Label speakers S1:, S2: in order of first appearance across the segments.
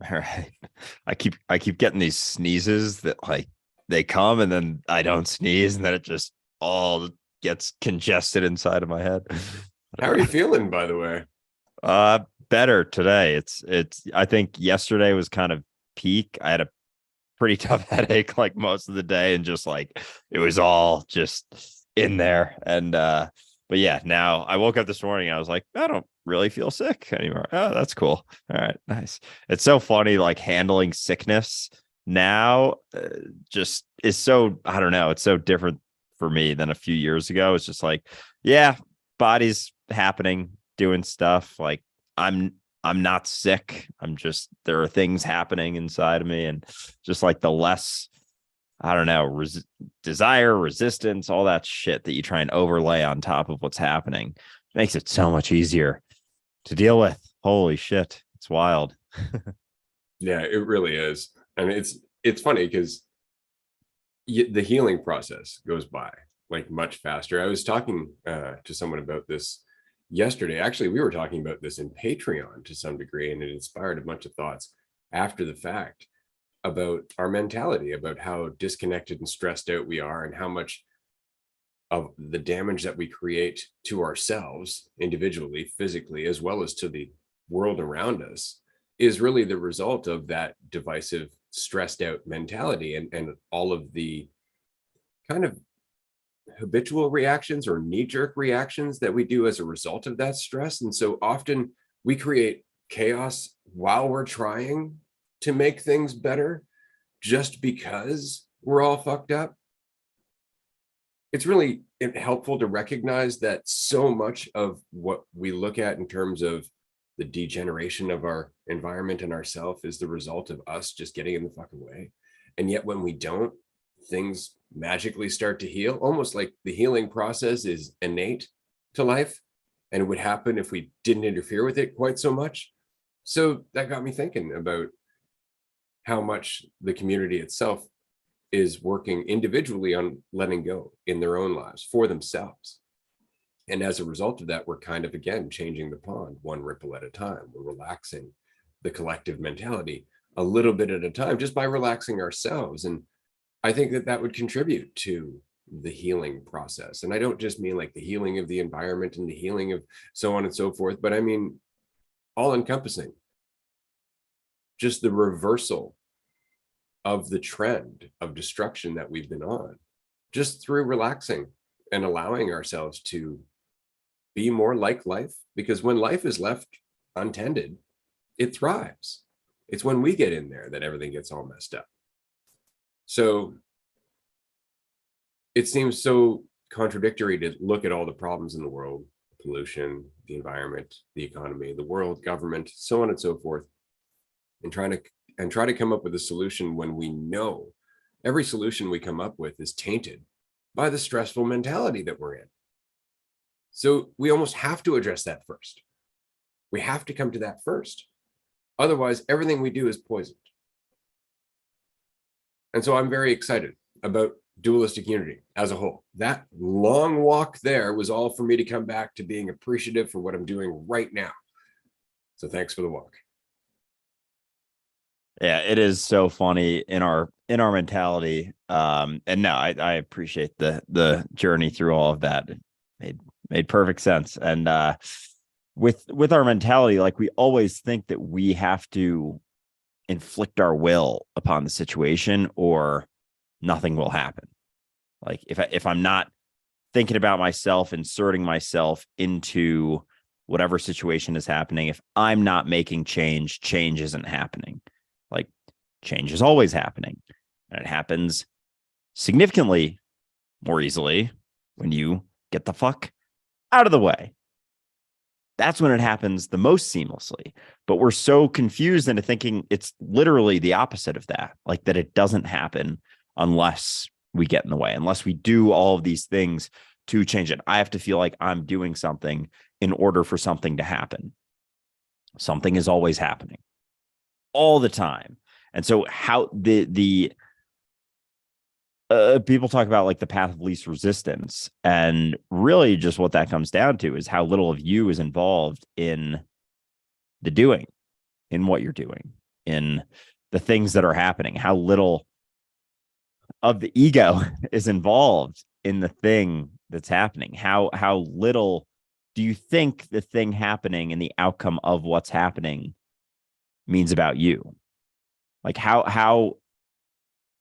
S1: All right. I keep getting these sneezes that like they come and then I don't sneeze and then it just all gets congested inside of my head.
S2: How are you feeling, by the way?
S1: Uh Better today. It's I think yesterday was kind of peak. I had a pretty tough headache like most of the day and just like it was all just in there. And but yeah, now I woke up this morning, I was like, I don't really feel sick anymore. Oh, that's cool. All right, nice. It's so funny like handling sickness now just is so, I don't know, it's so different for me than a few years ago. It's just like, yeah, body's happening, doing stuff like I'm I'm not sick. I'm just, there are things happening inside of me. And just like the less, I don't know, desire, resistance, all that shit that you try and overlay on top of what's happening makes it so much easier to deal with. Holy shit. It's wild.
S2: Yeah, it really is. And it's funny because the healing process goes by like much faster. I was talking to someone about this yesterday. Actually, we were talking about this in Patreon to some degree, and it inspired a bunch of thoughts after the fact about our mentality, about how disconnected and stressed out we are, and how much of the damage that we create to ourselves individually, physically, as well as to the world around us is really the result of that divisive, stressed out mentality and all of the kind of habitual reactions or knee-jerk reactions that we do as a result of that stress. And so often we create chaos while we're trying to make things better just because we're all fucked up. It's really helpful to recognize that so much of what we look at in terms of the degeneration of our environment and ourself is the result of us just getting in the fucking way. And yet when we don't, things magically start to heal, almost like the healing process is innate to life and it would happen if we didn't interfere with it quite so much. So that got me thinking about how much the community itself is working individually on letting go in their own lives for themselves. And as a result of that, we're kind of, again, changing the pond one ripple at a time. We're relaxing the collective mentality a little bit at a time just by relaxing ourselves. And I think that that would contribute to the healing process. And I don't just mean like the healing of the environment and the healing of so on and so forth, but I mean all encompassing, just the reversal of the trend of destruction that we've been on, just through relaxing and allowing ourselves to be more like life. Because when life is left untended, it thrives. It's when we get in there that everything gets all messed up. So it seems so contradictory to look at all the problems in the world, pollution, the environment, the economy, the world, government, so on and so forth, and try to come up with a solution when we know every solution we come up with is tainted by the stressful mentality that we're in. So we almost have to address that first. We have to come to that first. Otherwise, everything we do is poisoned. And so I'm very excited about dualistic unity as a whole. That long walk there was all for me to come back to being appreciative for what I'm doing right now. So thanks for the walk.
S1: Yeah, it is so funny in our mentality. And no, I appreciate the journey through all of that. It made perfect sense. And with our mentality, like we always think that we have to inflict our will upon the situation or nothing will happen. Like if I'm not thinking about myself, inserting myself into whatever situation is happening, if I'm not making change, change isn't happening. Like change is always happening, and it happens significantly more easily when you get the fuck out of the way. That's when it happens the most seamlessly. But we're so confused into thinking it's literally the opposite of that, like that it doesn't happen unless we get in the way, unless we do all of these things to change it. I have to feel like I'm doing something in order for something to happen. Something is always happening all the time. And so how the people talk about like the path of least resistance, and really just what that comes down to is how little of you is involved in the doing, in what you're doing. in the things that are happening, how little of the ego is involved in the thing that's happening. How little do you think the thing happening and the outcome of what's happening means about you? Like how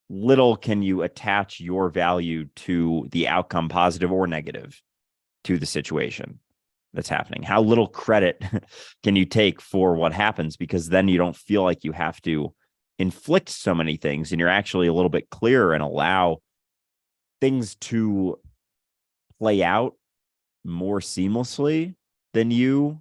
S1: little can you attach your value to the outcome, positive or negative, to the situation that's happening? How little credit can you take for what happens? Because then you don't feel like you have to inflict so many things, and you're actually a little bit clearer and allow things to play out more seamlessly than you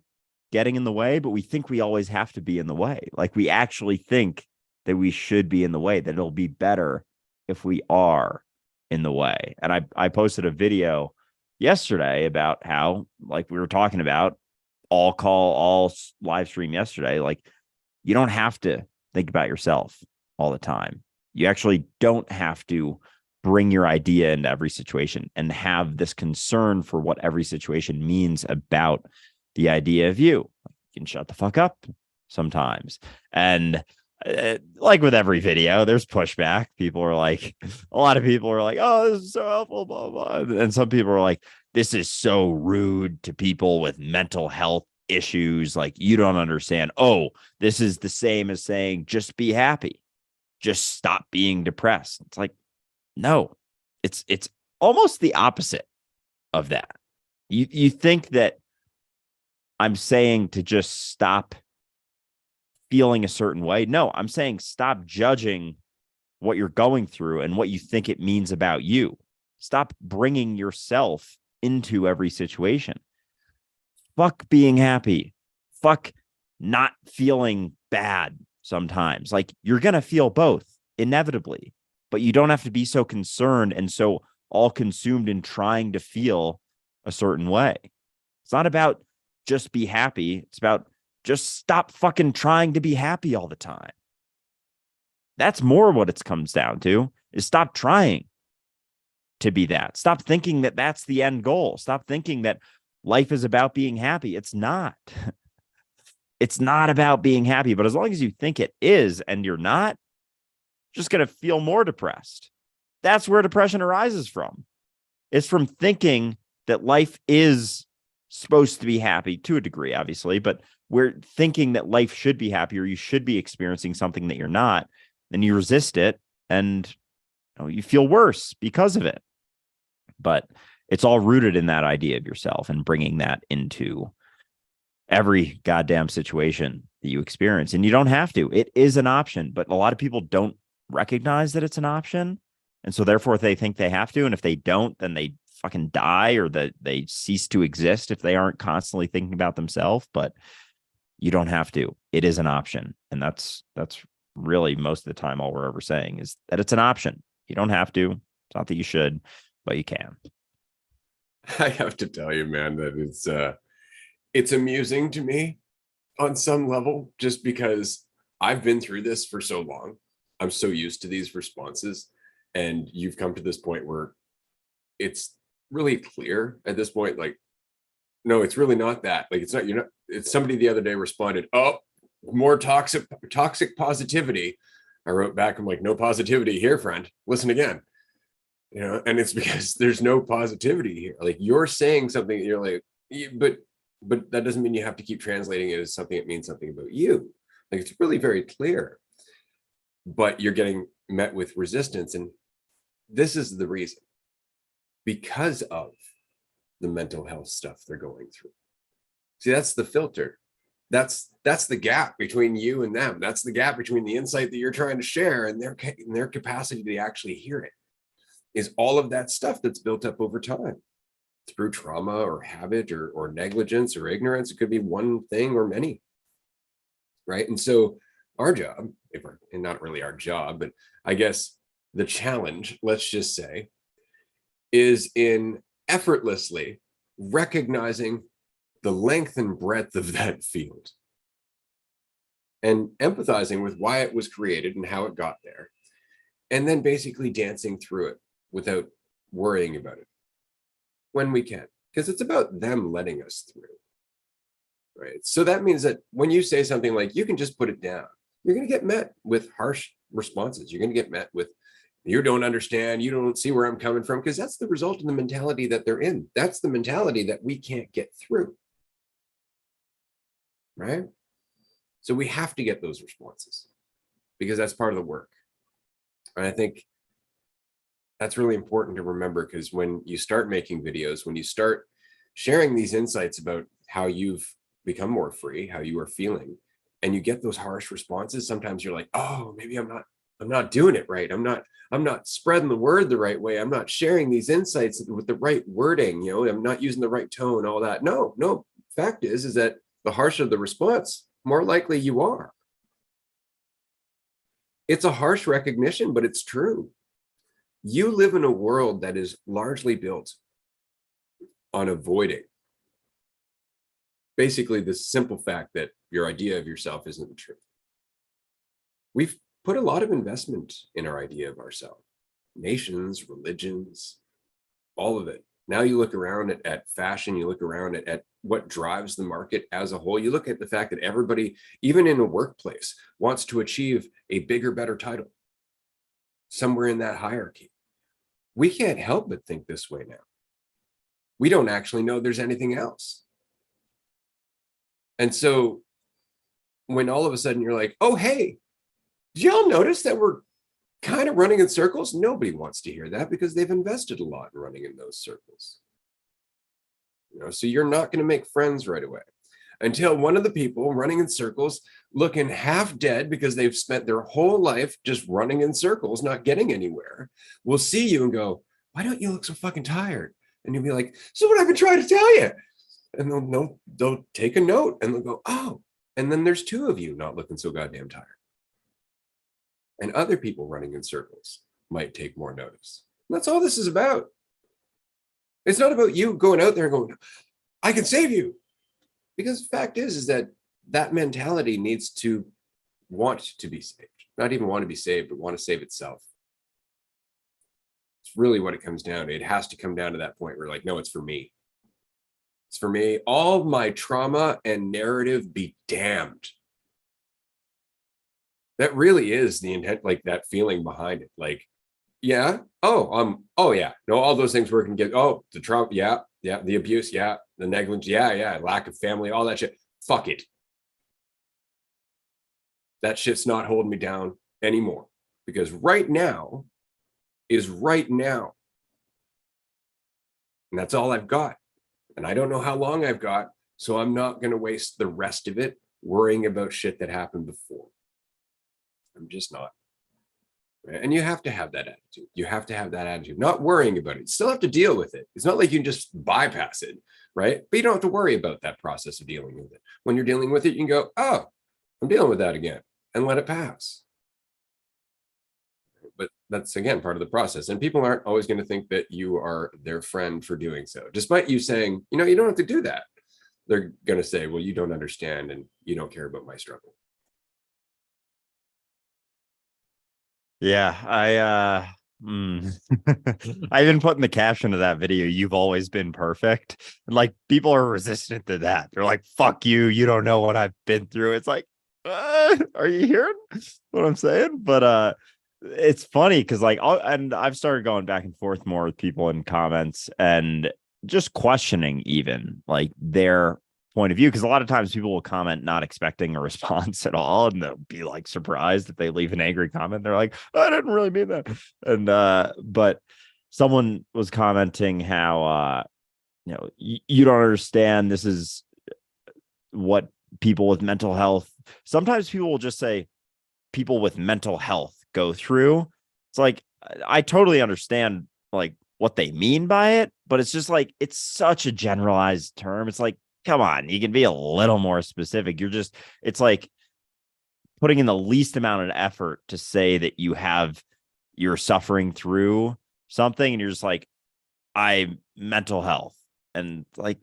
S1: getting in the way. But we think we always have to be in the way. Like, we actually think that we should be in the way, that it'll be better if we are in the way. And I posted a video yesterday about how, like we were talking about, all live stream yesterday, like, you don't have to think about yourself all the time. You actually don't have to bring your idea into every situation and have this concern for what every situation means about the idea of you. You can shut the fuck up sometimes. And like with every video, there's pushback. People are like, a lot of people are like, oh, this is so helpful, blah, blah. And some people are like, this is so rude to people with mental health issues. Like, you don't understand. Oh, this is the same as saying, just be happy. Just stop being depressed. It's like, no, it's almost the opposite of that. You think that I'm saying to just stop feeling a certain way. No, I'm saying stop judging what you're going through and what you think it means about you. Stop bringing yourself into every situation. Fuck being happy. Fuck not feeling bad sometimes. Like, you're going to feel both inevitably, but you don't have to be so concerned and so all consumed in trying to feel a certain way. It's not about just be happy. It's about just stop fucking trying to be happy all the time. That's more what it comes down to, is stop trying to be that. Stop thinking that that's the end goal. Stop thinking that life is about being happy. It's not. It's not about being happy. But as long as you think it is and you're not, you're just going to feel more depressed. That's where depression arises from. It's from thinking that life is supposed to be happy, to a degree, obviously, but we're thinking that life should be happy, or you should be experiencing something that you're not. Then you resist it, and you feel worse because of it. But it's all rooted in that idea of yourself and bringing that into every goddamn situation that you experience. And you don't have to. It is an option, but a lot of people don't recognize that it's an option. And so therefore they think they have to. And if they don't, then they fucking die, or that they cease to exist if they aren't constantly thinking about themselves. But you don't have to. It is an option. And that's really most of the time all we're ever saying is that it's an option. You don't have to. It's not that you should, but you can.
S2: I have to tell you, man, that it's amusing to me on some level, just because I've been through this for so long. I'm so used to these responses, and you've come to this point where it's really clear at this point, like, no, it's really not that. Like, it's not, you're not, it's somebody the other day responded, oh, more toxic positivity. I wrote back, I'm like, no positivity here, friend. Listen again. And it's because there's no positivity here. Like, you're saying something, you're like, but that doesn't mean you have to keep translating it as something that means something about you. Like, it's really very clear, but you're getting met with resistance. And this is the reason, because of the mental health stuff they're going through. See, that's the filter. That's the gap between you and them. That's the gap between the insight that you're trying to share and their capacity to actually hear it. Is all of that stuff that's built up over time through trauma or habit or negligence or ignorance. It could be one thing or many, right? And so our job, and not really our job, but I guess the challenge, let's just say, is in effortlessly recognizing the length and breadth of that field and empathizing with why it was created and how it got there, and then basically dancing through it without worrying about it when we can, because it's about them letting us through, right? So that means that when you say something like, you can just put it down, you're going to get met with harsh responses. You're going to get met with, you don't understand, you don't see where I'm coming from, because that's the result of the mentality that they're in. That's the mentality that we can't get through. Right? So we have to get those responses because that's part of the work. And I think that's really important to remember, because when you start making videos, when you start sharing these insights about how you've become more free, how you are feeling, and you get those harsh responses, sometimes you're like, oh, maybe I'm not doing it right. I'm not spreading the word the right way. I'm not sharing these insights with the right wording. I'm not using the right tone, all that. No, fact is that the harsher the response, more likely you are. It's a harsh recognition, but it's true. You live in a world that is largely built on avoiding basically the simple fact that your idea of yourself isn't the truth. We've put a lot of investment in our idea of ourselves, nations, religions, all of it. Now you look around at fashion, you look around at what drives the market as a whole, you look at the fact that everybody, even in a workplace, wants to achieve a bigger, better title somewhere in that hierarchy. We can't help but think this way now. We don't actually know there's anything else. And so when all of a sudden you're like, oh, hey, did y'all notice that we're kind of running in circles? Nobody wants to hear that because they've invested a lot in running in those circles. So you're not going to make friends right away until one of the people running in circles, looking half dead because they've spent their whole life just running in circles, not getting anywhere, will see you and go, why don't you look so fucking tired? And you'll be like, so what I've been trying to tell you. And they'll take a note and they'll go, oh, and then there's two of you not looking so goddamn tired. And other people running in circles might take more notice. That's all this is about. It's not about you going out there and going, I can save you. Because the fact is that mentality needs to want to be saved. Not even want to be saved, but want to save itself. It's really what it comes down to. It has to come down to that point where like, no, it's for me. It's for me. All my trauma and narrative be damned. That really is the intent, like that feeling behind it. Like, yeah, oh yeah, no, all those things we can get. Oh, the trauma, yeah, the abuse, yeah, the negligence, yeah, lack of family, all that shit. Fuck it. That shit's not holding me down anymore, because right now is right now. And that's all I've got. And I don't know how long I've got, so I'm not going to waste the rest of it worrying about shit that happened before. I'm just not. And you have to have that attitude. You have to have that attitude, not worrying about it. You still have to deal with it. It's not like you can just bypass it, right? But you don't have to worry about that process of dealing with it. When you're dealing with it, you can go, oh, I'm dealing with that again, and let it pass. But that's, again, part of the process. And people aren't always going to think that you are their friend for doing so. Despite you saying, you don't have to do that. They're going to say, well, you don't understand and you don't care about my struggle.
S1: Yeah, I even put in the caption of that video, you've always been perfect. And like people are resistant to that. They're like, fuck you, you don't know what I've been through. It's like, are you hearing what I'm saying? But it's funny because and I've started going back and forth more with people in comments and just questioning even like their point of view, because a lot of times people will comment not expecting a response at all, and they'll be like surprised if they leave an angry comment. They're like, I didn't really mean that. And but someone was commenting how you don't understand, this is what people with mental health, sometimes people will just say people with mental health go through. It's like, I totally understand like what they mean by it, but it's just like, it's such a generalized term. It's like, come on, you can be a little more specific. It's like putting in the least amount of effort to say that you're suffering through something, and you're just like, I mental health. And like,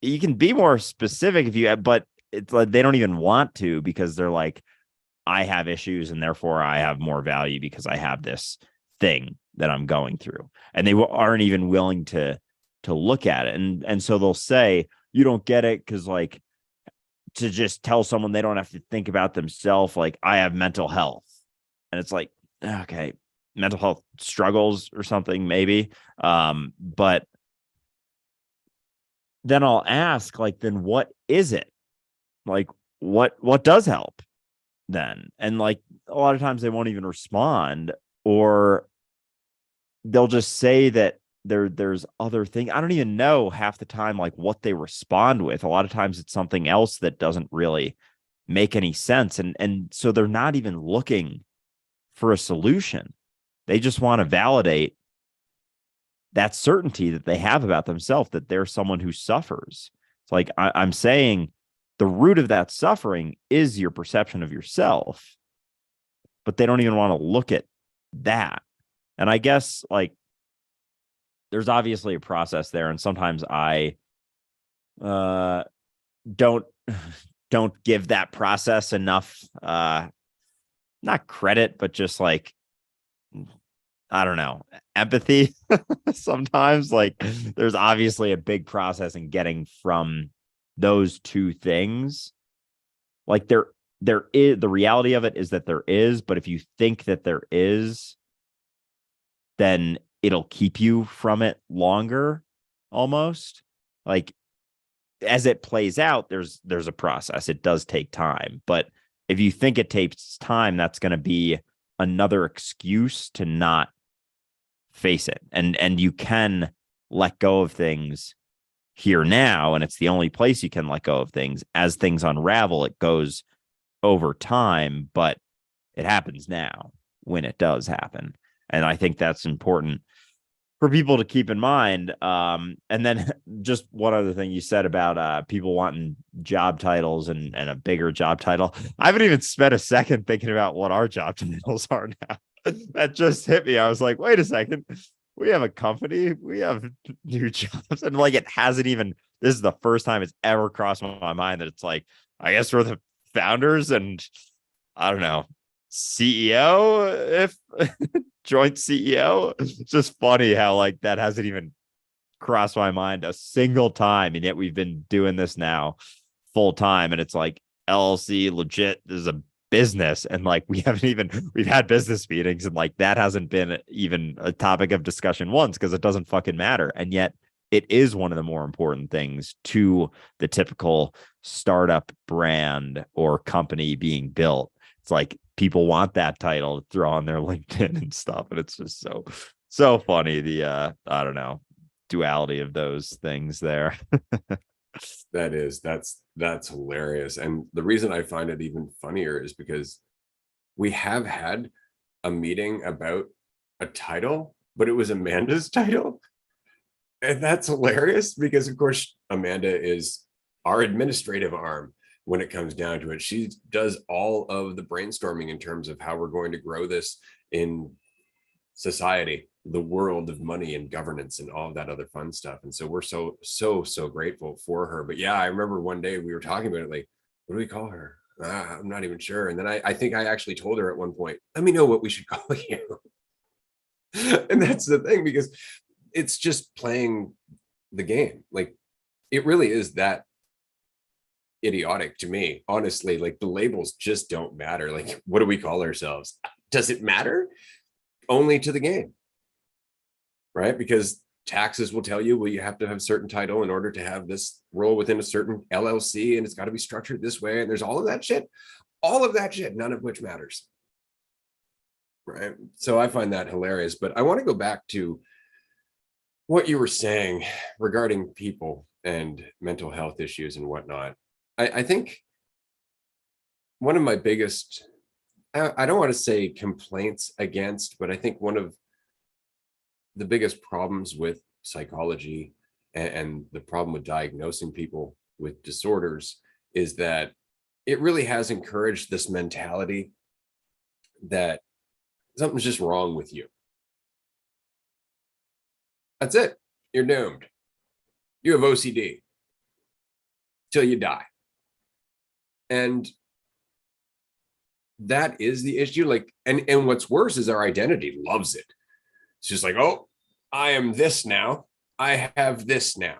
S1: you can be more specific if you, but it's like, they don't even want to, because they're like, I have issues and therefore I have more value because I have this thing that I'm going through. And they aren't even willing to look at it. And so they'll say, you don't get it because like to just tell someone they don't have to think about themselves, like, I have mental health. And it's like, okay, mental health struggles or something, maybe. But then I'll ask, like, then what is it? Like, what does help then? And like a lot of times they won't even respond, or they'll just say that there's other thing. I don't even know half the time like what they respond with. A lot of times it's something else that doesn't really make any sense. And so they're not even looking for a solution. They just want to validate that certainty that they have about themselves, that they're someone who suffers. It's like I'm saying the root of that suffering is your perception of yourself, but they don't even want to look at that. And I guess like there's obviously a process there, and sometimes I don't don't give that process enough not credit, but just like, I don't know, empathy. Sometimes like there's obviously a big process in getting from those two things. Like there is, the reality of it is that there is, but if you think that there is, then it'll keep you from it longer, almost. Like as it plays out, there's a process. It does take time, but if you think it takes time, that's going to be another excuse to not face it. And you can let go of things here now, and it's the only place you can let go of things. As things unravel, it goes over time, but it happens now when it does happen. And I think that's important for people to keep in mind. And then just one other thing you said about people wanting job titles and a bigger job title. I haven't even spent a second thinking about what our job titles are now. That just hit me. I was like, wait a second. We have a company. We have new jobs. And like, it hasn't even, this is the first time it's ever crossed my mind that it's like, I guess we're the founders and I don't know, CEO, if joint CEO. It's just funny how like that hasn't even crossed my mind a single time. And yet we've been doing this now full time. And it's like LLC legit, this is a business. And like we've had business meetings and like that hasn't been even a topic of discussion once because it doesn't fucking matter. And yet it is one of the more important things to the typical startup brand or company being built. It's like people want that title to throw on their LinkedIn and stuff. And it's just so funny. The I don't know, duality of those things there.
S2: That's hilarious. And the reason I find it even funnier is because we have had a meeting about a title, but it was Amanda's title. And that's hilarious because of course Amanda is our administrative arm when it comes down to it. She does all of the brainstorming in terms of how we're going to grow this in society, the world of money and governance and all of that other fun stuff. And so we're so grateful for her. But yeah, I remember one day we were talking about it, like, what do we call her? I'm not even sure. And then I think I actually told her at one point, let me know what we should call you. And that's the thing, because it's just playing the game. Like it really is that idiotic to me, honestly. Like the labels just don't matter. Like, what do we call ourselves? Does it matter? Only to the game, right? Because taxes will tell you, well, you have to have a certain title in order to have this role within a certain LLC, and it's got to be structured this way. And there's all of that shit, none of which matters, right? So I find that hilarious. But I want to go back to what you were saying regarding people and mental health issues and whatnot. I think one of my biggest, I don't want to say complaints against, but I think one of the biggest problems with psychology and the problem with diagnosing people with disorders is that it really has encouraged this mentality that something's just wrong with you. That's it. You're doomed. You have OCD till you die. And that is the issue. Like, and what's worse is our identity loves it. It's just like, oh, I am this now. I have this now.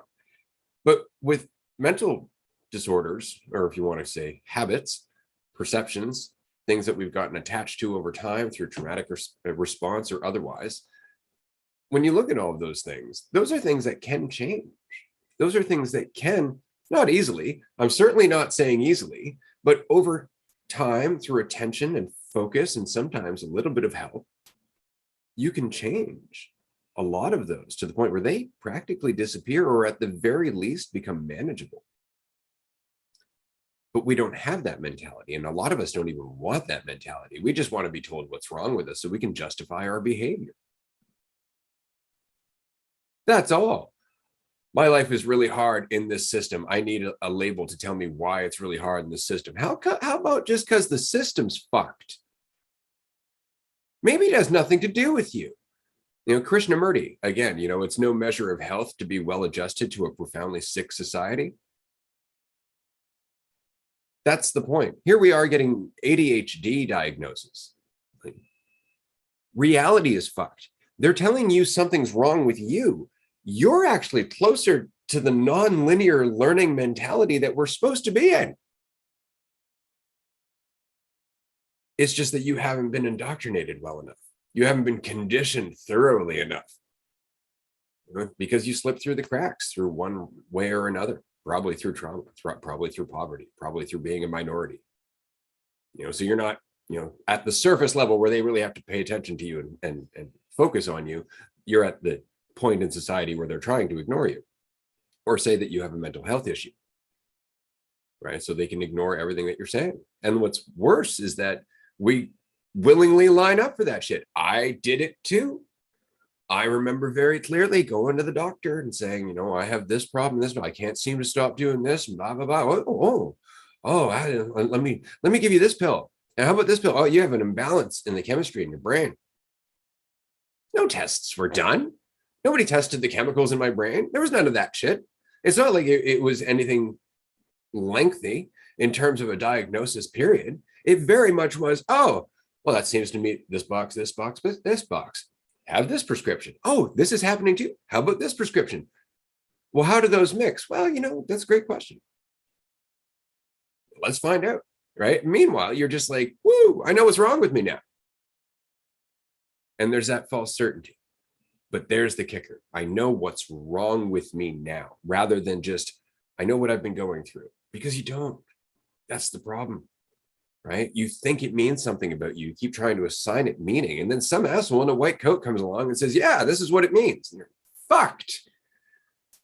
S2: But with mental disorders, or if you want to say habits, perceptions, things that we've gotten attached to over time through traumatic response or otherwise. When you look at all of those are things that can change. Those are things that can, not easily, I'm certainly not saying easily, but over time, through attention and focus, and sometimes a little bit of help, you can change a lot of those to the point where they practically disappear, or at the very least become manageable. But we don't have that mentality. And a lot of us don't even want that mentality. We just want to be told what's wrong with us so we can justify our behavior. That's all. My life is really hard in this system. I need a label to tell me why it's really hard in this system. How about just because the system's fucked? Maybe it has nothing to do with you. Krishnamurti, again, it's no measure of health to be well adjusted to a profoundly sick society. That's the point. Here we are getting ADHD diagnosis. Reality is fucked. They're telling you something's wrong with you. You're actually closer to the non-linear learning mentality that we're supposed to be in. It's just that you haven't been indoctrinated well enough. You haven't been conditioned thoroughly enough, because you slipped through the cracks through one way or another, probably through trauma, probably through poverty, probably through being a minority. So you're not, at the surface level where they really have to pay attention to you and focus on you. You're at the point in society where they're trying to ignore you or say that you have a mental health issue, right? So they can ignore everything that you're saying. And what's worse is that we willingly line up for that shit. I did it too. I remember very clearly going to the doctor and saying, I have this problem, I can't seem to stop doing this, blah, blah, blah. Let me give you this pill. And how about this pill? Oh, you have an imbalance in the chemistry in your brain. No tests were done. Nobody tested the chemicals in my brain. There was none of that shit. It's not like it was anything lengthy in terms of a diagnosis period. It very much was, oh, well, that seems to meet this box, this box, this box. Have this prescription. Oh, this is happening too. How about this prescription? Well, how do those mix? Well, that's a great question. Let's find out, right? Meanwhile, you're just like, woo, I know what's wrong with me now. And there's that false certainty. But there's the kicker. I know what's wrong with me now, rather than just, I know what I've been going through. Because you don't. That's the problem, right? You think it means something about you. You keep trying to assign it meaning. And then some asshole in a white coat comes along and says, yeah, this is what it means. And you're fucked.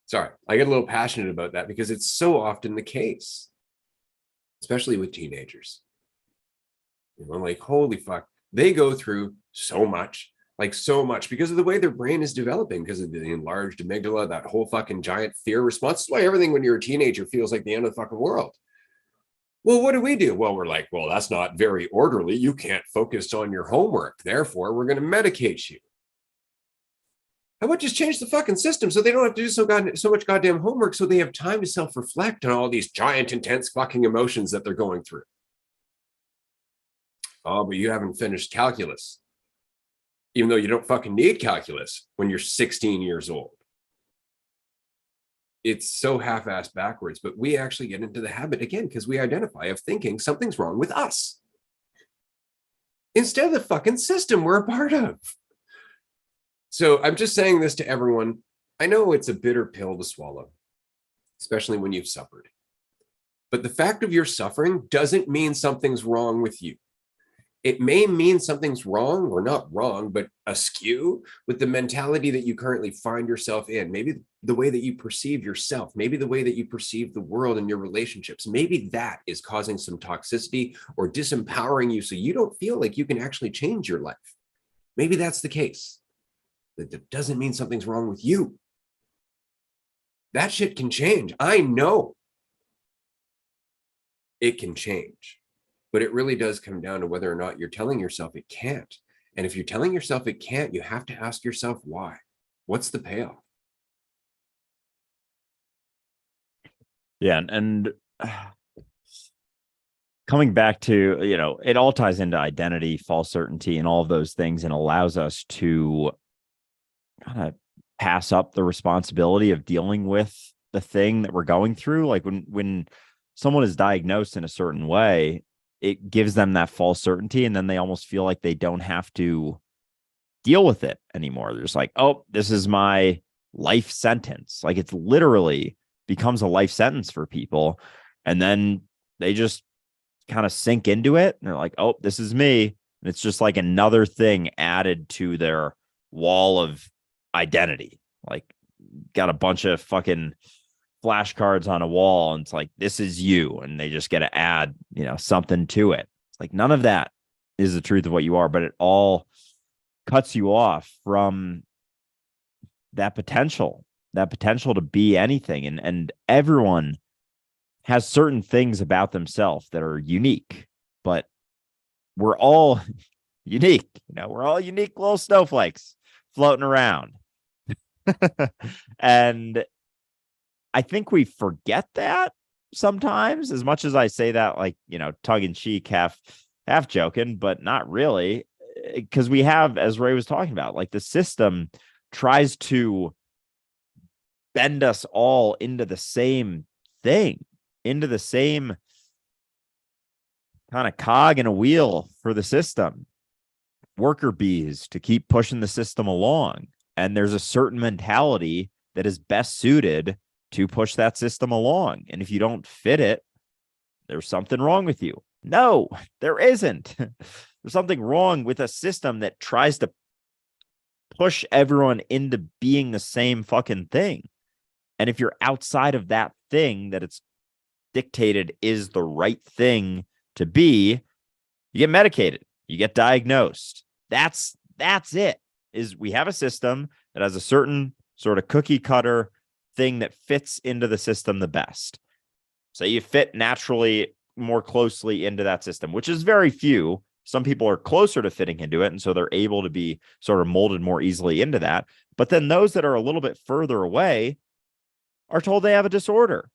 S2: Sorry, I get a little passionate about that because it's so often the case, especially with teenagers. Like, holy fuck. They go through so much because of the way their brain is developing, because of the enlarged amygdala, that whole fucking giant fear response. That's why everything when you're a teenager feels like the end of the fucking world. Well, what do? Well, we're like, well, that's not very orderly. You can't focus on your homework. Therefore, we're going to medicate you. How about just change the fucking system so they don't have to do so much goddamn homework, so they have time to self-reflect on all these giant, intense fucking emotions that they're going through. Oh, but you haven't finished calculus. Even though you don't fucking need calculus when you're 16 years old. It's so half-assed backwards, but we actually get into the habit again because we identify of thinking something's wrong with us instead of the fucking system we're a part of. So I'm just saying this to everyone. I know it's a bitter pill to swallow, especially when you've suffered. But the fact of your suffering doesn't mean something's wrong with you. It may mean something's wrong, or not wrong, but askew with the mentality that you currently find yourself in. Maybe the way that you perceive yourself, maybe the way that you perceive the world and your relationships, maybe that is causing some toxicity or disempowering you so you don't feel like you can actually change your life. Maybe that's the case. That doesn't mean something's wrong with you. That shit can change. I know it can change. But it really does come down to whether or not you're telling yourself it can't. And if you're telling yourself it can't, you have to ask yourself why. What's the payoff?
S1: Yeah, and coming back to, it all ties into identity, false certainty, and all of those things, and allows us to kind of pass up the responsibility of dealing with the thing that we're going through. Like when someone is diagnosed in a certain way, it gives them that false certainty, and then they almost feel like they don't have to deal with it anymore. They're just like, oh, this is my life sentence. Like, it's literally becomes a life sentence for people. And then they just kind of sink into it. And they're like, oh, this is me. And it's just like another thing added to their wall of identity. Like, got a bunch of fucking flashcards on a wall, and it's like, this is you. And they just get to add, something to it. It's like, none of that is the truth of what you are, but it all cuts you off from that potential to be anything. And everyone has certain things about themselves that are unique, but we're all unique. We're all unique little snowflakes floating around. And I think we forget that sometimes, as much as I say that, like, tongue in cheek, half joking, but not really. Because we have, as Ray was talking about, like, the system tries to bend us all into the same thing, into the same kind of cog in a wheel for the system, worker bees to keep pushing the system along. And there's a certain mentality that is best suited to push that system along. And if you don't fit it, there's something wrong with you. No, there isn't. There's something wrong with a system that tries to push everyone into being the same fucking thing. And if you're outside of that thing that it's dictated is the right thing to be, you get medicated, you get diagnosed. That's it. Is we have a system that has a certain sort of cookie cutter thing that fits into the system the best. So you fit naturally more closely into that system, which is very few. Some people are closer to fitting into it, and so they're able to be sort of molded more easily into that. But then those that are a little bit further away are told they have a disorder.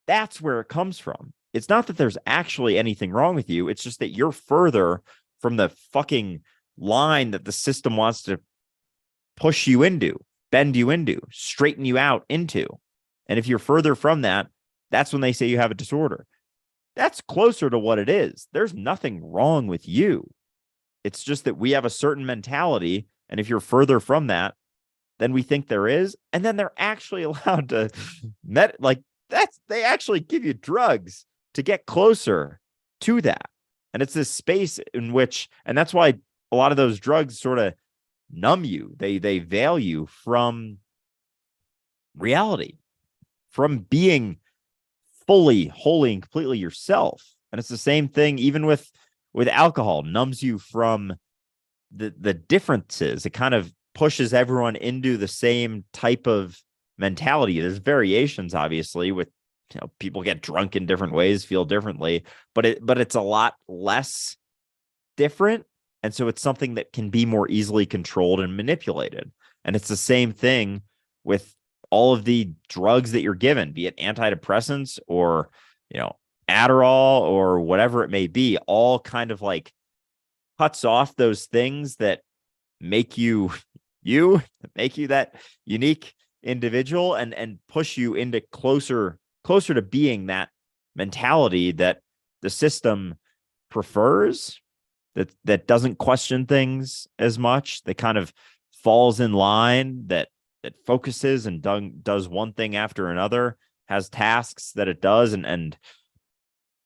S1: That's where it comes from. It's not that there's actually anything wrong with you. It's just that you're further from the fucking line that the system wants to push you into, bend you into, straighten you out into. And if you're further from that, that's when they say you have a disorder. That's closer to what it is. There's nothing wrong with you. It's just that we have a certain mentality. And if you're further from that, then we think there is. And then they're actually allowed to they actually give you drugs to get closer to that. And it's this space in which, and that's why a lot of those drugs sort of numb you. They veil you from reality, from being fully, wholly, and completely yourself. And it's the same thing even with alcohol, numbs you from the differences. It kind of pushes everyone into the same type of mentality. There's variations, obviously, with people get drunk in different ways, feel differently, but it's a lot less different. And so it's something that can be more easily controlled and manipulated. And it's the same thing with all of the drugs that you're given, be it antidepressants or, Adderall or whatever it may be, all kind of like cuts off those things that make you that unique individual and push you into closer to being that mentality that the system prefers, that doesn't question things as much, that kind of falls in line, that focuses and does one thing after another, has tasks that it does and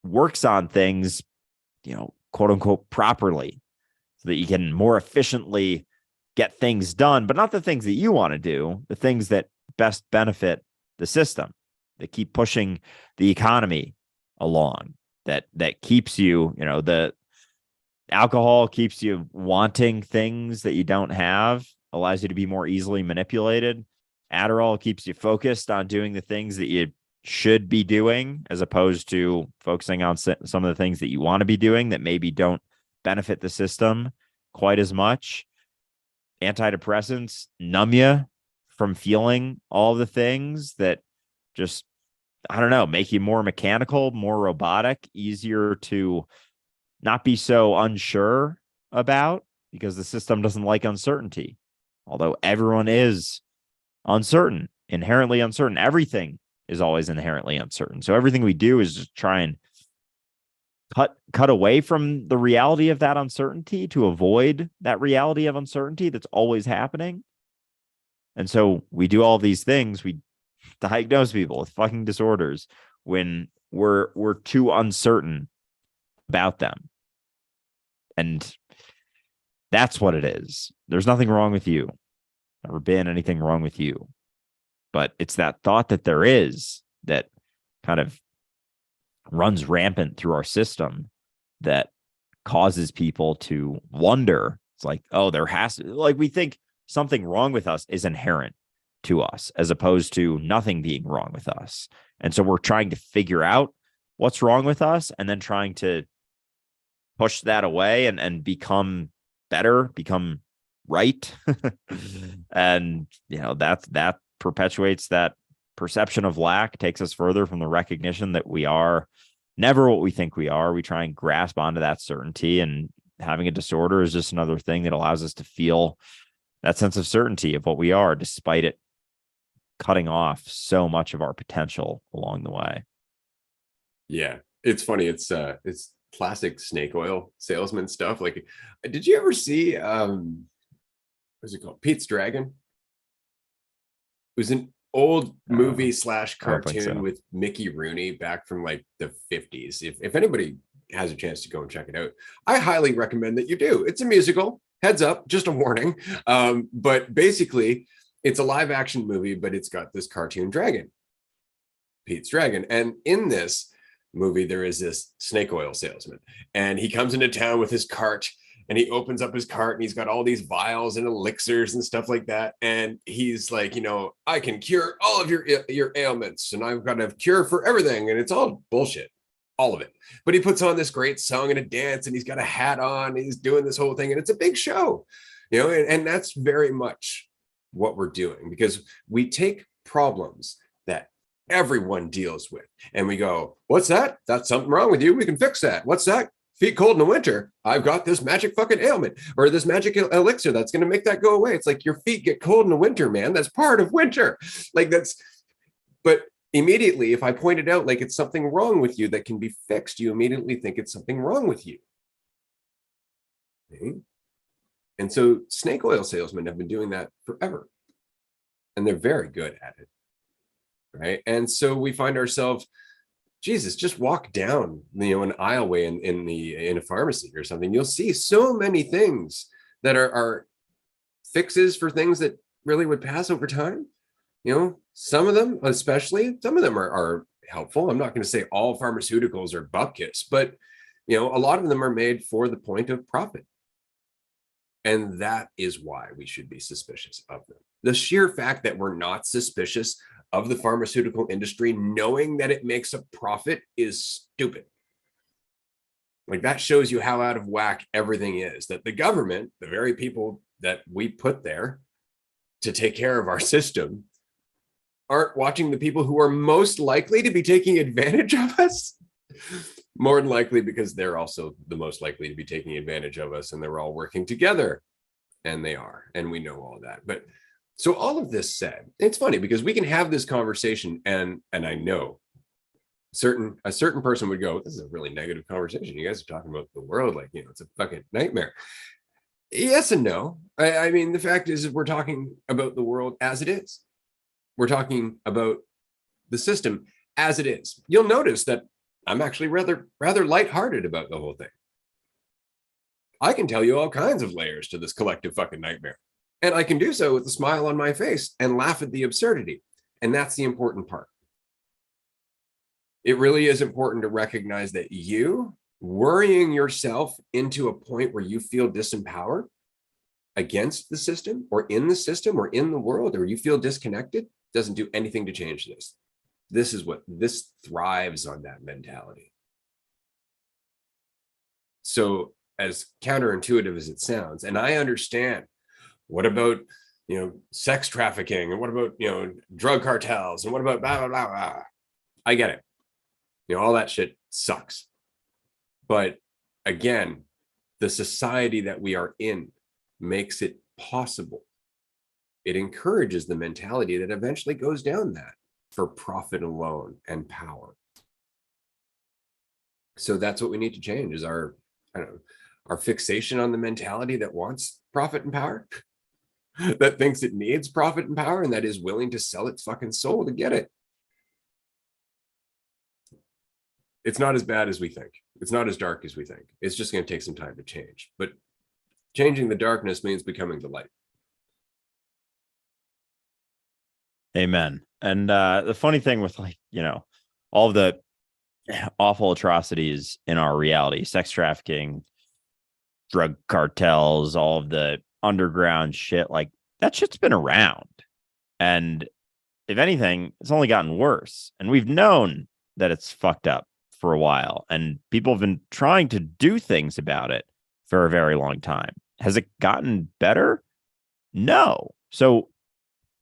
S1: works on things, quote unquote, properly, so that you can more efficiently get things done, but not the things that you want to do, the things that best benefit the system, that keep pushing the economy along, that keeps you, the alcohol keeps you wanting things that you don't have, allows you to be more easily manipulated. Adderall keeps you focused on doing the things that you should be doing, as opposed to focusing on some of the things that you want to be doing that maybe don't benefit the system quite as much. Antidepressants numb you from feeling all the things that just, I don't know, make you more mechanical, more robotic, easier to not be so unsure about, because the system doesn't like uncertainty. Although everyone is uncertain, inherently uncertain. Everything is always inherently uncertain. So everything we do is just try and cut away from the reality of that uncertainty to avoid that reality of uncertainty that's always happening. And so we do all these things. We diagnose people with fucking disorders when we're too uncertain about them. And that's what it is. There's nothing wrong with you. Never been anything wrong with you. But it's that thought that there is that kind of runs rampant through our system that causes people to wonder. It's like, oh, there has to, like, we think something wrong with us is inherent to us as opposed to nothing being wrong with us. And so we're trying to figure out what's wrong with us and then trying to push that away and become better, become right. And, you know, that perpetuates that perception of lack, takes us further from the recognition that we are never what we think we are. We try and grasp onto that certainty, and having a disorder is just another thing that allows us to feel that sense of certainty of what we are, despite it cutting off so much of our potential along the way.
S2: Yeah, it's funny. It's classic snake oil salesman stuff. Like, did you ever see what's it called? Pete's Dragon. It was an old movie slash cartoon with Mickey Rooney back from like the 50s. If anybody has a chance to go and check it out, I highly recommend that you do. It's a musical. Heads up, just a warning. But basically, it's a live action movie, but it's got this cartoon dragon, Pete's Dragon. And in this movie, there is this snake oil salesman, and he comes into town with his cart, and he opens up his cart, and he's got all these vials and elixirs and stuff like that. And he's like, you know, I can cure all of your ailments, and I've got a cure for everything. And it's all bullshit, all of it. But he puts on this great song and a dance, and he's got a hat on, and he's doing this whole thing, and it's a big show, you know. And that's very much what we're doing, because we take problems that everyone deals with and we go, what's that? That's something wrong with you. We can fix that. What's that? Feet cold in the winter. I've got this magic fucking ailment or this magic elixir that's going to make that go away. It's like, your feet get cold in the winter, man. That's part of winter. Like, that's, but immediately, if I point it out, like it's something wrong with you that can be fixed, you immediately think it's something wrong with you. Okay? And so snake oil salesmen have been doing that forever, and they're very good at it. Right. And so we find ourselves, Jesus, just walk down, you know, an aisleway in a pharmacy or something. You'll see so many things that are fixes for things that really would pass over time. You know, some of them, especially, some of them are helpful. I'm not going to say all pharmaceuticals are bupkis, but, you know, a lot of them are made for the point of profit. And that is why we should be suspicious of them. The sheer fact that we're not suspicious of the pharmaceutical industry, knowing that it makes a profit, is stupid. Like, that shows you how out of whack everything is, that the government, the very people that we put there to take care of our system, aren't watching the people who are most likely to be taking advantage of us. More than likely because they're also the most likely to be taking advantage of us, and they're all working together, and they are, and we know all that. But so all of this said, it's funny because we can have this conversation, and I know a certain person would go, this is a really negative conversation. You guys are talking about the world like, you know, it's a fucking nightmare. Yes and no. I mean, the fact is we're talking about the world as it is. We're talking about the system as it is. You'll notice that I'm actually rather lighthearted about the whole thing. I can tell you all kinds of layers to this collective fucking nightmare. And I can do so with a smile on my face and laugh at the absurdity. And that's the important part. It really is important to recognize that you worrying yourself into a point where you feel disempowered against the system or in the world, or you feel disconnected, doesn't do anything to change this. This thrives on that mentality. So, as counterintuitive as it sounds, and I understand, what about, you know, sex trafficking, and what about, you know, drug cartels, and what about blah, blah, blah, blah. I get it. You know, all that shit sucks. But again, the society that we are in makes it possible. It encourages the mentality that eventually goes down that. for profit alone and power. So that's what we need to change, is our, I don't know, our fixation on the mentality that wants profit and power, that thinks it needs profit and power, and that is willing to sell its fucking soul to get it. It's not as bad as we think. It's not as dark as we think. It's just going to take some time to change. But changing the darkness means becoming the light.
S1: Amen. And the funny thing with, like, you know, all the awful atrocities in our reality, sex trafficking, drug cartels, all of the underground shit, like that shit's been around. And if anything, it's only gotten worse. And we've known that it's fucked up for a while. And people have been trying to do things about it for a very long time. Has it gotten better? No. So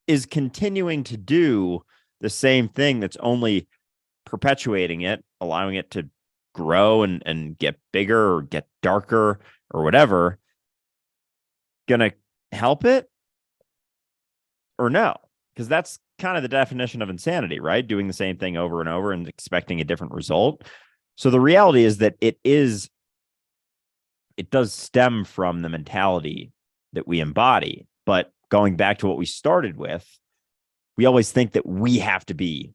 S1: is continuing to do the same thing that's only perpetuating it, allowing it to grow and get bigger or get darker or whatever, gonna help it or no? Because that's kind of the definition of insanity, right? Doing the same thing over and over and expecting a different result. So the reality is that it does stem from the mentality that we embody. But going back to what we started with, we always think that we have to be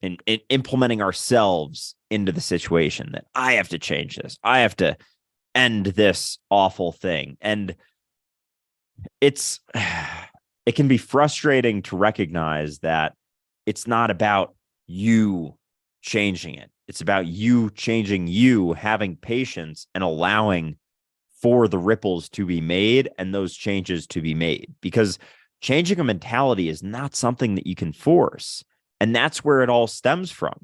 S1: in implementing ourselves into the situation, that I have to change this. I have to end this awful thing. And it can be frustrating to recognize that it's not about you changing it. It's about you changing you, having patience and allowing for the ripples to be made and those changes to be made. Because changing a mentality is not something that you can force. And that's where it all stems from.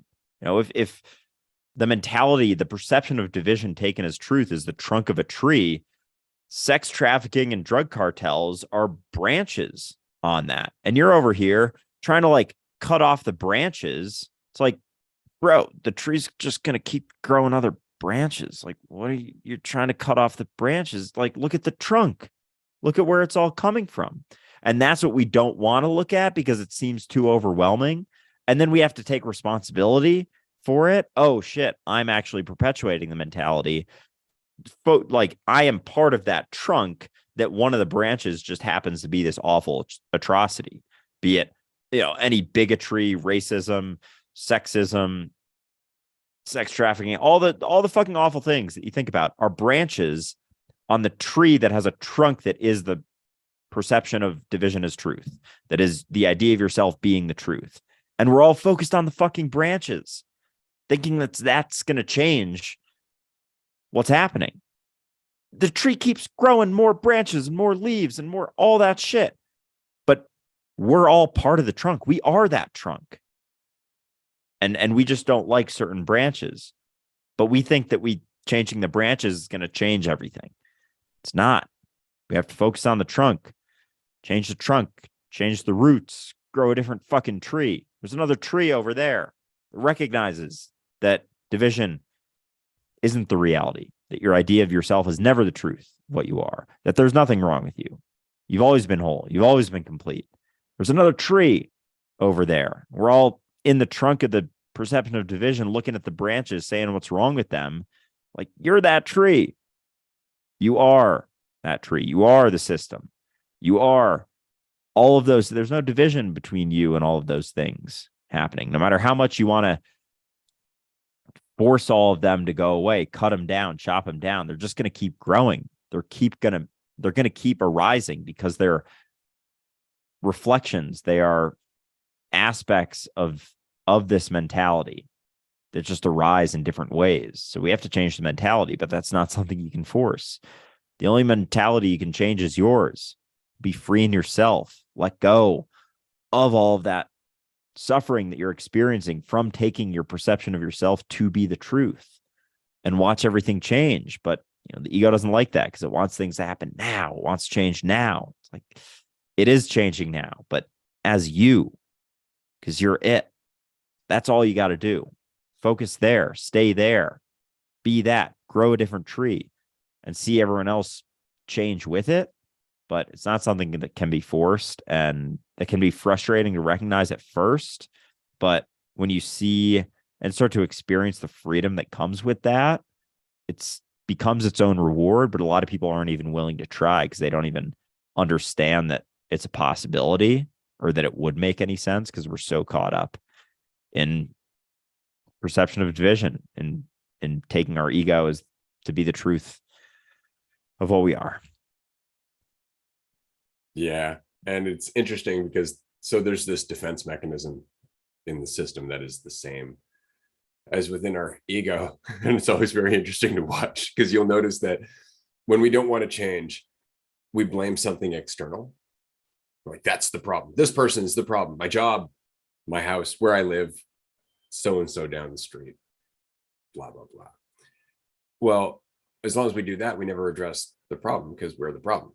S1: You know, if the mentality, the perception of division taken as truth is the trunk of a tree, sex trafficking and drug cartels are branches on that. And you're over here trying to like cut off the branches. It's like, bro, the tree's just going to keep growing other branches. Like, what are you're trying to cut off the branches? Like, look at the trunk. Look at where it's all coming from. And that's what we don't want to look at because it seems too overwhelming. And then we have to take responsibility for it. Oh, shit, I'm actually perpetuating the mentality. Like, I am part of that trunk that one of the branches just happens to be this awful atrocity, be it, you know, any bigotry, racism, sexism, sex trafficking, all the fucking awful things that you think about are branches on the tree that has a trunk that is the perception of division as truth, that is the idea of yourself being the truth. And we're all focused on the fucking branches, thinking that's going to change what's happening. The tree keeps growing more branches and more leaves and more all that shit. But we're all part of the trunk. We are that trunk. And we just don't like certain branches. But we think that changing the branches is going to change everything. It's not. We have to focus on the trunk. Change the trunk, change the roots, grow a different fucking tree. There's another tree over there that recognizes that division isn't the reality, that your idea of yourself is never the truth of what you are, that there's nothing wrong with you. You've always been whole. You've always been complete. There's another tree over there. We're all in the trunk of the perception of division, looking at the branches, saying what's wrong with them. Like, you're that tree. You are that tree. You are the system. You are all of those. There's no division between you and all of those things happening. No matter how much you want to force all of them to go away, cut them down, chop them down, they're just going to keep growing. They're going to keep arising because they're reflections. They are aspects of this mentality that just arise in different ways. So we have to change the mentality, but that's not something you can force. The only mentality you can change is yours. Be free in yourself. Let go of all of that suffering that you're experiencing from taking your perception of yourself to be the truth, and watch everything change. But you know, the ego doesn't like that because it wants things to happen now. It wants change now. It's like, it is changing now, but as you, because you're it. That's all you got to do. Focus there, stay there, be that, grow a different tree, and see everyone else change with it. But it's not something that can be forced, and that can be frustrating to recognize at first. But when you see and start to experience the freedom that comes with that, it's becomes its own reward. But a lot of people aren't even willing to try because they don't even understand that it's a possibility or that it would make any sense, because we're so caught up in perception of division and taking our ego as to be the truth of what we are.
S2: Yeah. And it's interesting because so there's this defense mechanism in the system that is the same as within our ego. And it's always very interesting to watch, because you'll notice that when we don't want to change, we blame something external. Like, that's the problem. This person is the problem. My job, my house, where I live, so and so down the street, blah, blah, blah. Well, as long as we do that, we never address the problem, because we're the problem,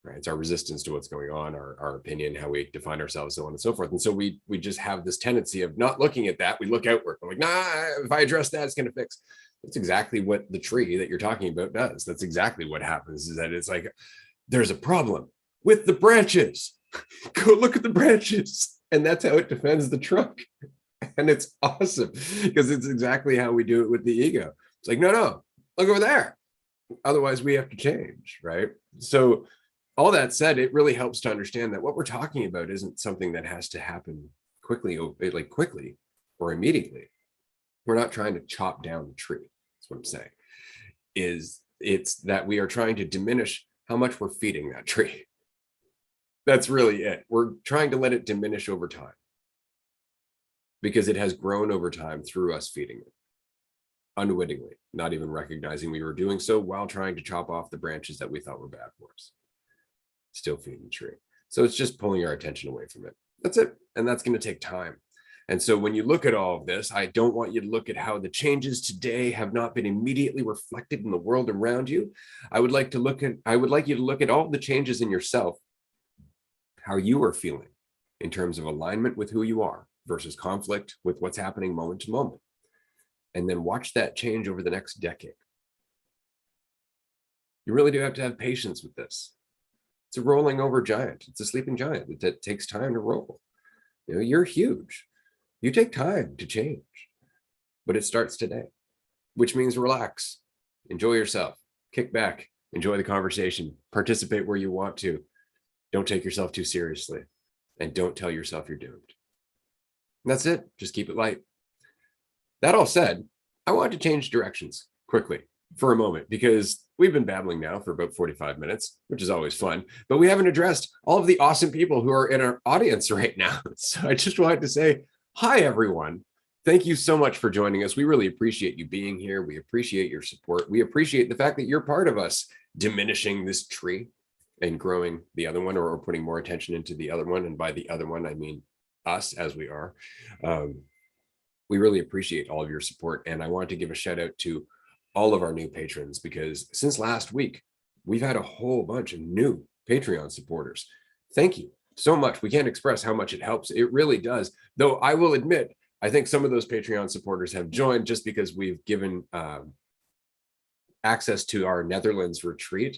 S2: right? It's our resistance to what's going on, our opinion, how we define ourselves, so on and so forth. And so we just have this tendency of not looking at that. We look outward. I'm like, nah, if I address that, it's going to fix. That's exactly what the tree that you're talking about does. That's exactly what happens, is that it's like, there's a problem with the branches. Go look at the branches. And that's how it defends the trunk. And it's awesome, because it's exactly how we do it with the ego. It's like, no, look over there. Otherwise, we have to change, right? So all that said, it really helps to understand that what we're talking about isn't something that has to happen quickly or immediately. We're not trying to chop down the tree. That's what I'm saying. It's that we are trying to diminish how much we're feeding that tree. That's really it. We're trying to let it diminish over time, because it has grown over time through us feeding it unwittingly, not even recognizing we were doing so, while trying to chop off the branches that we thought were bad for us. Still feeding the tree. So it's just pulling our attention away from it. That's it. And that's going to take time. And so when you look at all of this, I don't want you to look at how the changes today have not been immediately reflected in the world around you. I would like you to look at all the changes in yourself, how you are feeling in terms of alignment with who you are versus conflict with what's happening moment to moment. And then watch that change over the next decade. You really do have to have patience with this. It's a rolling over giant. It's a sleeping giant that takes time to roll. You know, you're huge. You take time to change, but it starts today, which means relax, enjoy yourself, kick back, enjoy the conversation, participate where you want to. Don't take yourself too seriously, and don't tell yourself you're doomed. And that's it. Just keep it light. That all said, I want to change directions quickly for a moment, because we've been babbling now for about 45 minutes, which is always fun, but we haven't addressed all of the awesome people who are in our audience right now. So I just wanted to say, hi, everyone. Thank you so much for joining us. We really appreciate you being here. We appreciate your support. We appreciate the fact that you're part of us diminishing this tree and growing the other one, or putting more attention into the other one. And by the other one, I mean us, as we are. We really appreciate all of your support. And I want to give a shout out to all of our new patrons, because since last week, we've had a whole bunch of new Patreon supporters. Thank you so much. We can't express how much it helps. It really does. Though I will admit, I think some of those Patreon supporters have joined just because we've given access to our Netherlands retreat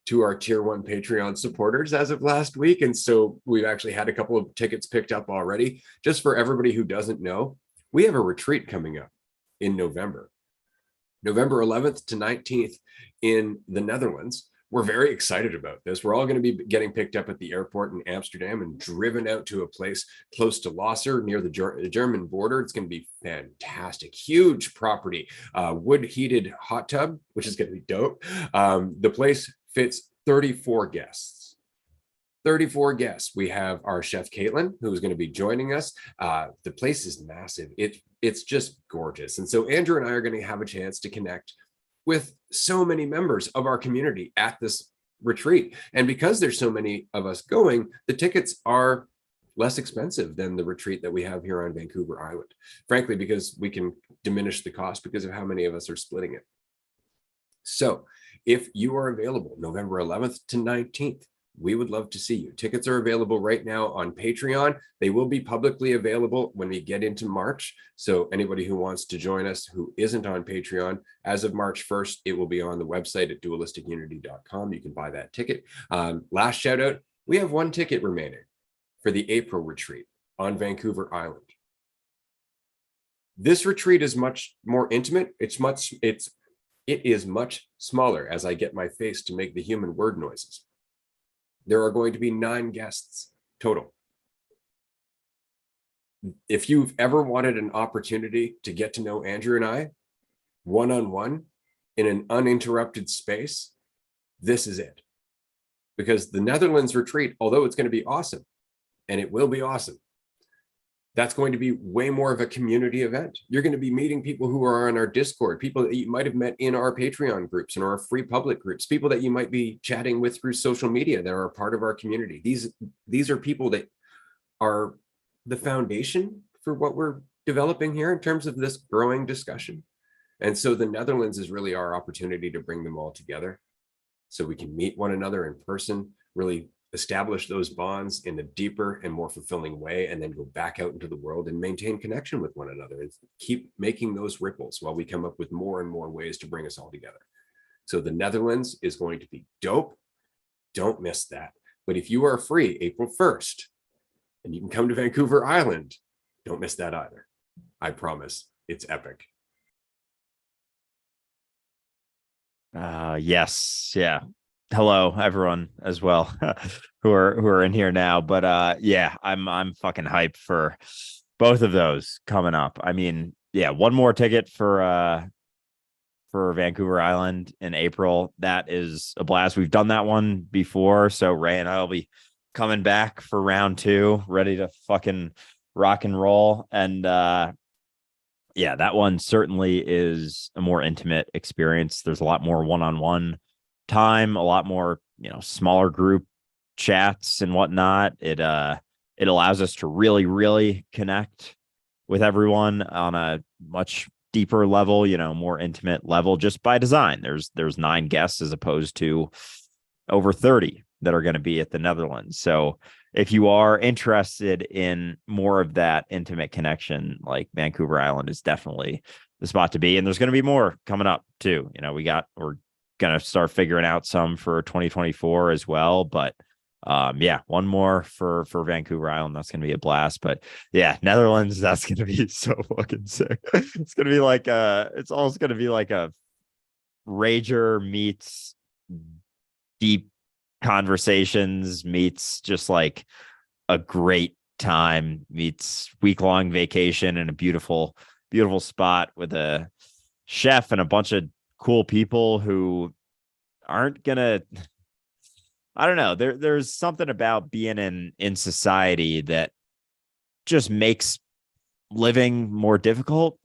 S2: to our tier 1 Patreon supporters as of last week. And so we've actually had a couple of tickets picked up already. Just for everybody who doesn't know, we have a retreat coming up in November 11th to 19th in the Netherlands. We're very excited about this. We're all going to be getting picked up at the airport in Amsterdam and driven out to a place close to Losser near the German border. It's going to be fantastic. Huge property, wood heated hot tub, which is going to be dope. The place fits 34 guests. 34 guests. We have our chef Caitlin, who is going to be joining us. The place is massive. It's just gorgeous. And so Andrew and I are going to have a chance to connect with so many members of our community at this retreat. And because there's so many of us going, the tickets are less expensive than the retreat that we have here on Vancouver Island. Frankly, because we can diminish the cost because of how many of us are splitting it. So if you are available November 11th to 19th, we would love to see you. Tickets are available right now on Patreon. They will be publicly available when we get into March. So anybody who wants to join us who isn't on Patreon, as of March 1st, it will be on the website at dualisticunity.com. You can buy that ticket. Last shout out, we have one ticket remaining for the April retreat on Vancouver Island. This retreat is much more intimate. It is much smaller as I get my face to make the human word noises. There are going to be 9 guests total. If you've ever wanted an opportunity to get to know Andrew and I one-on-one in an uninterrupted space, this is it. Because the Netherlands retreat, although it's going to be awesome, and it will be awesome, that's going to be way more of a community event. You're going to be meeting people who are on our Discord, people that you might have met in our Patreon groups and our free public groups, people that you might be chatting with through social media that are a part of our community. These are people that are the foundation for what we're developing here in terms of this growing discussion. And so the Netherlands is really our opportunity to bring them all together so we can meet one another in person, really establish those bonds in a deeper and more fulfilling way, and then go back out into the world and maintain connection with one another and keep making those ripples while we come up with more and more ways to bring us all together. So the Netherlands is going to be dope. Don't miss that. But if you are free April 1st and you can come to Vancouver Island, don't miss that either. I promise it's epic.
S1: Yes. Yeah. Hello, everyone as well who are in here now. But yeah, I'm fucking hyped for both of those coming up. I mean, yeah, one more ticket for Vancouver Island in April. That is a blast. We've done that one before, so Ray and I will be coming back for round 2, ready to fucking rock and roll. And yeah, that one certainly is a more intimate experience. There's a lot more one-on-one time, a lot more, smaller group chats and whatnot. It allows us to really, really connect with everyone on a much deeper level, more intimate level, just by design. There's 9 guests as opposed to over 30 that are going to be at the Netherlands. So if you are interested in more of that intimate connection, like Vancouver Island is definitely the spot to be. And there's going to be more coming up too. We're going to start figuring out some for 2024 as well. But yeah, one more for Vancouver Island. That's going to be a blast. But yeah, Netherlands, that's going to be so fucking sick. It's going to be like it's almost going to be like a Rager meets deep conversations meets just like a great time meets week-long vacation in a beautiful spot with a chef and a bunch of cool people who aren't gonna, I don't know, there's something about being in society that just makes living more difficult.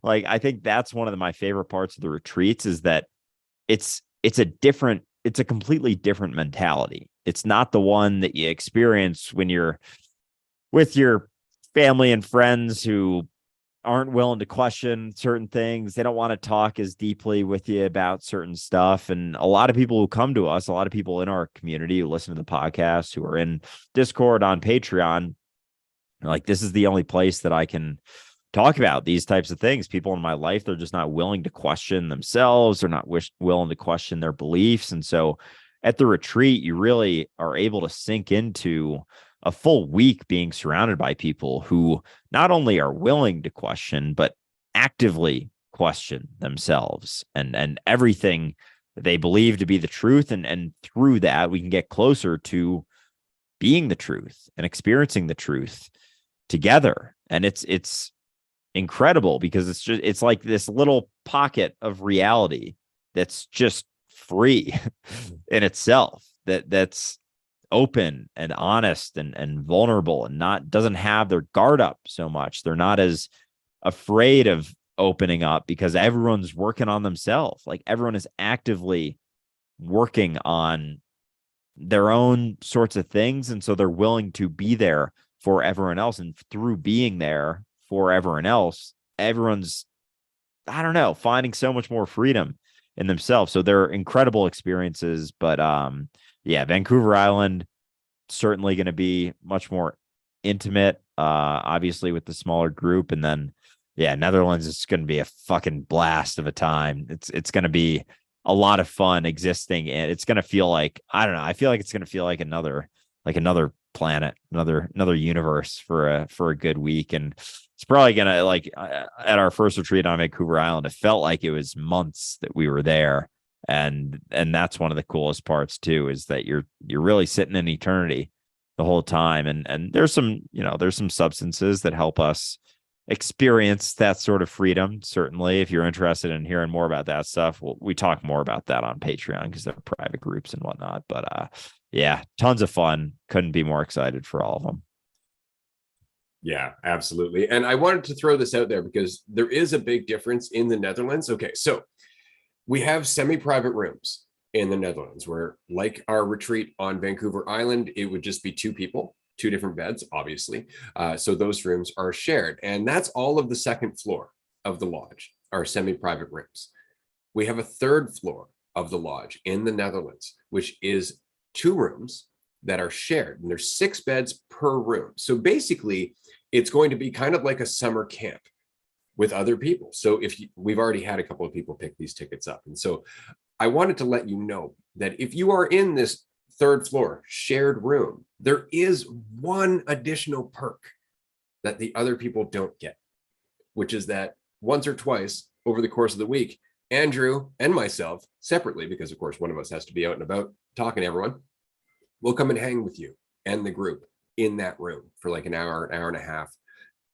S1: Like I think that's one of my favorite parts of the retreats is that it's a completely different mentality. It's not the one that you experience when you're with your family and friends who aren't willing to question certain things. They don't want to talk as deeply with you about certain stuff. And a lot of people who come to us, a lot of people in our community who listen to the podcast, who are in Discord, on Patreon, like, this is the only place that I can talk about these types of things. People in my life, they're just not willing to question themselves. They're not willing to question their beliefs. And so at the retreat, you really are able to sink into a full week being surrounded by people who not only are willing to question, but actively question themselves and everything that they believe to be the truth. And through that, we can get closer to being the truth and experiencing the truth together. And it's incredible because it's like this little pocket of reality that's just free in itself, that's open and honest and vulnerable and doesn't have their guard up so much. They're not as afraid of opening up because everyone's working on themselves. Like, everyone is actively working on their own sorts of things. And so they're willing to be there for everyone else. And through being there for everyone else, everyone's, I don't know, finding so much more freedom in themselves. So they're incredible experiences. But yeah, Vancouver Island, certainly going to be much more intimate, obviously with the smaller group. And then, yeah, Netherlands is going to be a fucking blast of a time. It's going to be a lot of fun existing, and it's going to feel like, I don't know, I feel like it's going to feel like another planet, another universe for a good week. And it's probably gonna like at our first retreat on Vancouver Island, it felt like it was months that we were there. And that's one of the coolest parts too, is that you're really sitting in eternity the whole time. And there's some, there's some substances that help us experience that sort of freedom. Certainly, if you're interested in hearing more about that stuff, we talk more about that on Patreon because they're private groups and whatnot. But yeah, tons of fun. Couldn't be more excited for all of them.
S2: Yeah, absolutely. And I wanted to throw this out there because there is a big difference in the Netherlands. Okay, so we have semi-private rooms in the Netherlands where, like our retreat on Vancouver Island, it would just be two people, two different beds, obviously. So those rooms are shared. And that's all of the second floor of the lodge, our semi-private rooms. We have a third floor of the lodge in the Netherlands, which is two rooms that are shared. And there's 6 beds per room. So basically, it's going to be kind of like a summer camp with other people. So we've already had a couple of people pick these tickets up. And so I wanted to let you know that if you are in this third floor shared room, there is one additional perk that the other people don't get, which is that once or twice over the course of the week, Andrew and myself separately, because of course one of us has to be out and about talking to everyone, we'll come and hang with you and the group in that room for like an hour and a half,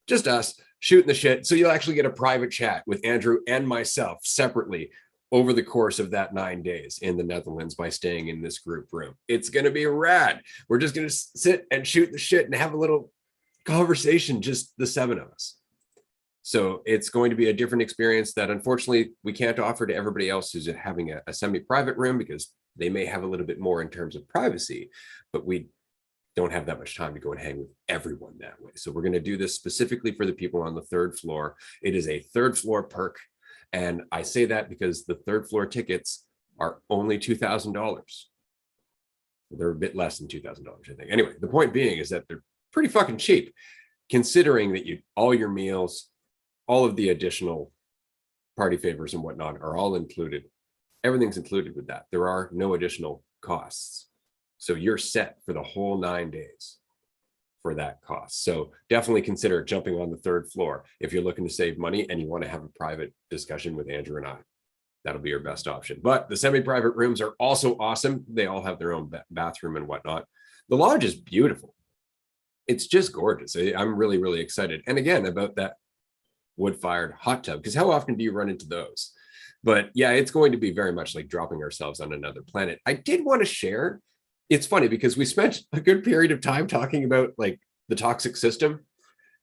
S2: just us shooting the shit. So you'll actually get a private chat with Andrew and myself separately over the course of that 9 days in the Netherlands by staying in this group room. It's going to be rad. We're just going to sit and shoot the shit and have a little conversation, just the 7 of us. So it's going to be a different experience that unfortunately we can't offer to everybody else who's having a semi-private room, because they may have a little bit more in terms of privacy, but we don't have that much time to go and hang with everyone that way. So we're going to do this specifically for the people on the third floor. It is a third floor perk. And I say that because the third floor tickets are only $2,000. They're a bit less than $2,000, I think. Anyway, the point being is that they're pretty fucking cheap, considering that all your meals, all of the additional party favors and whatnot are all included. Everything's included with that. There are no additional costs. So you're set for the whole 9 days for that cost. So definitely consider jumping on the third floor if you're looking to save money and you want to have a private discussion with Andrew and I. That'll be your best option. But the semi-private rooms are also awesome. They all have their own bathroom and whatnot. The lodge is beautiful. It's just gorgeous. I'm really, really excited. And again, about that wood-fired hot tub, because how often do you run into those? But yeah, it's going to be very much like dropping ourselves on another planet. I did want to share. It's funny because we spent a good period of time talking about like the toxic system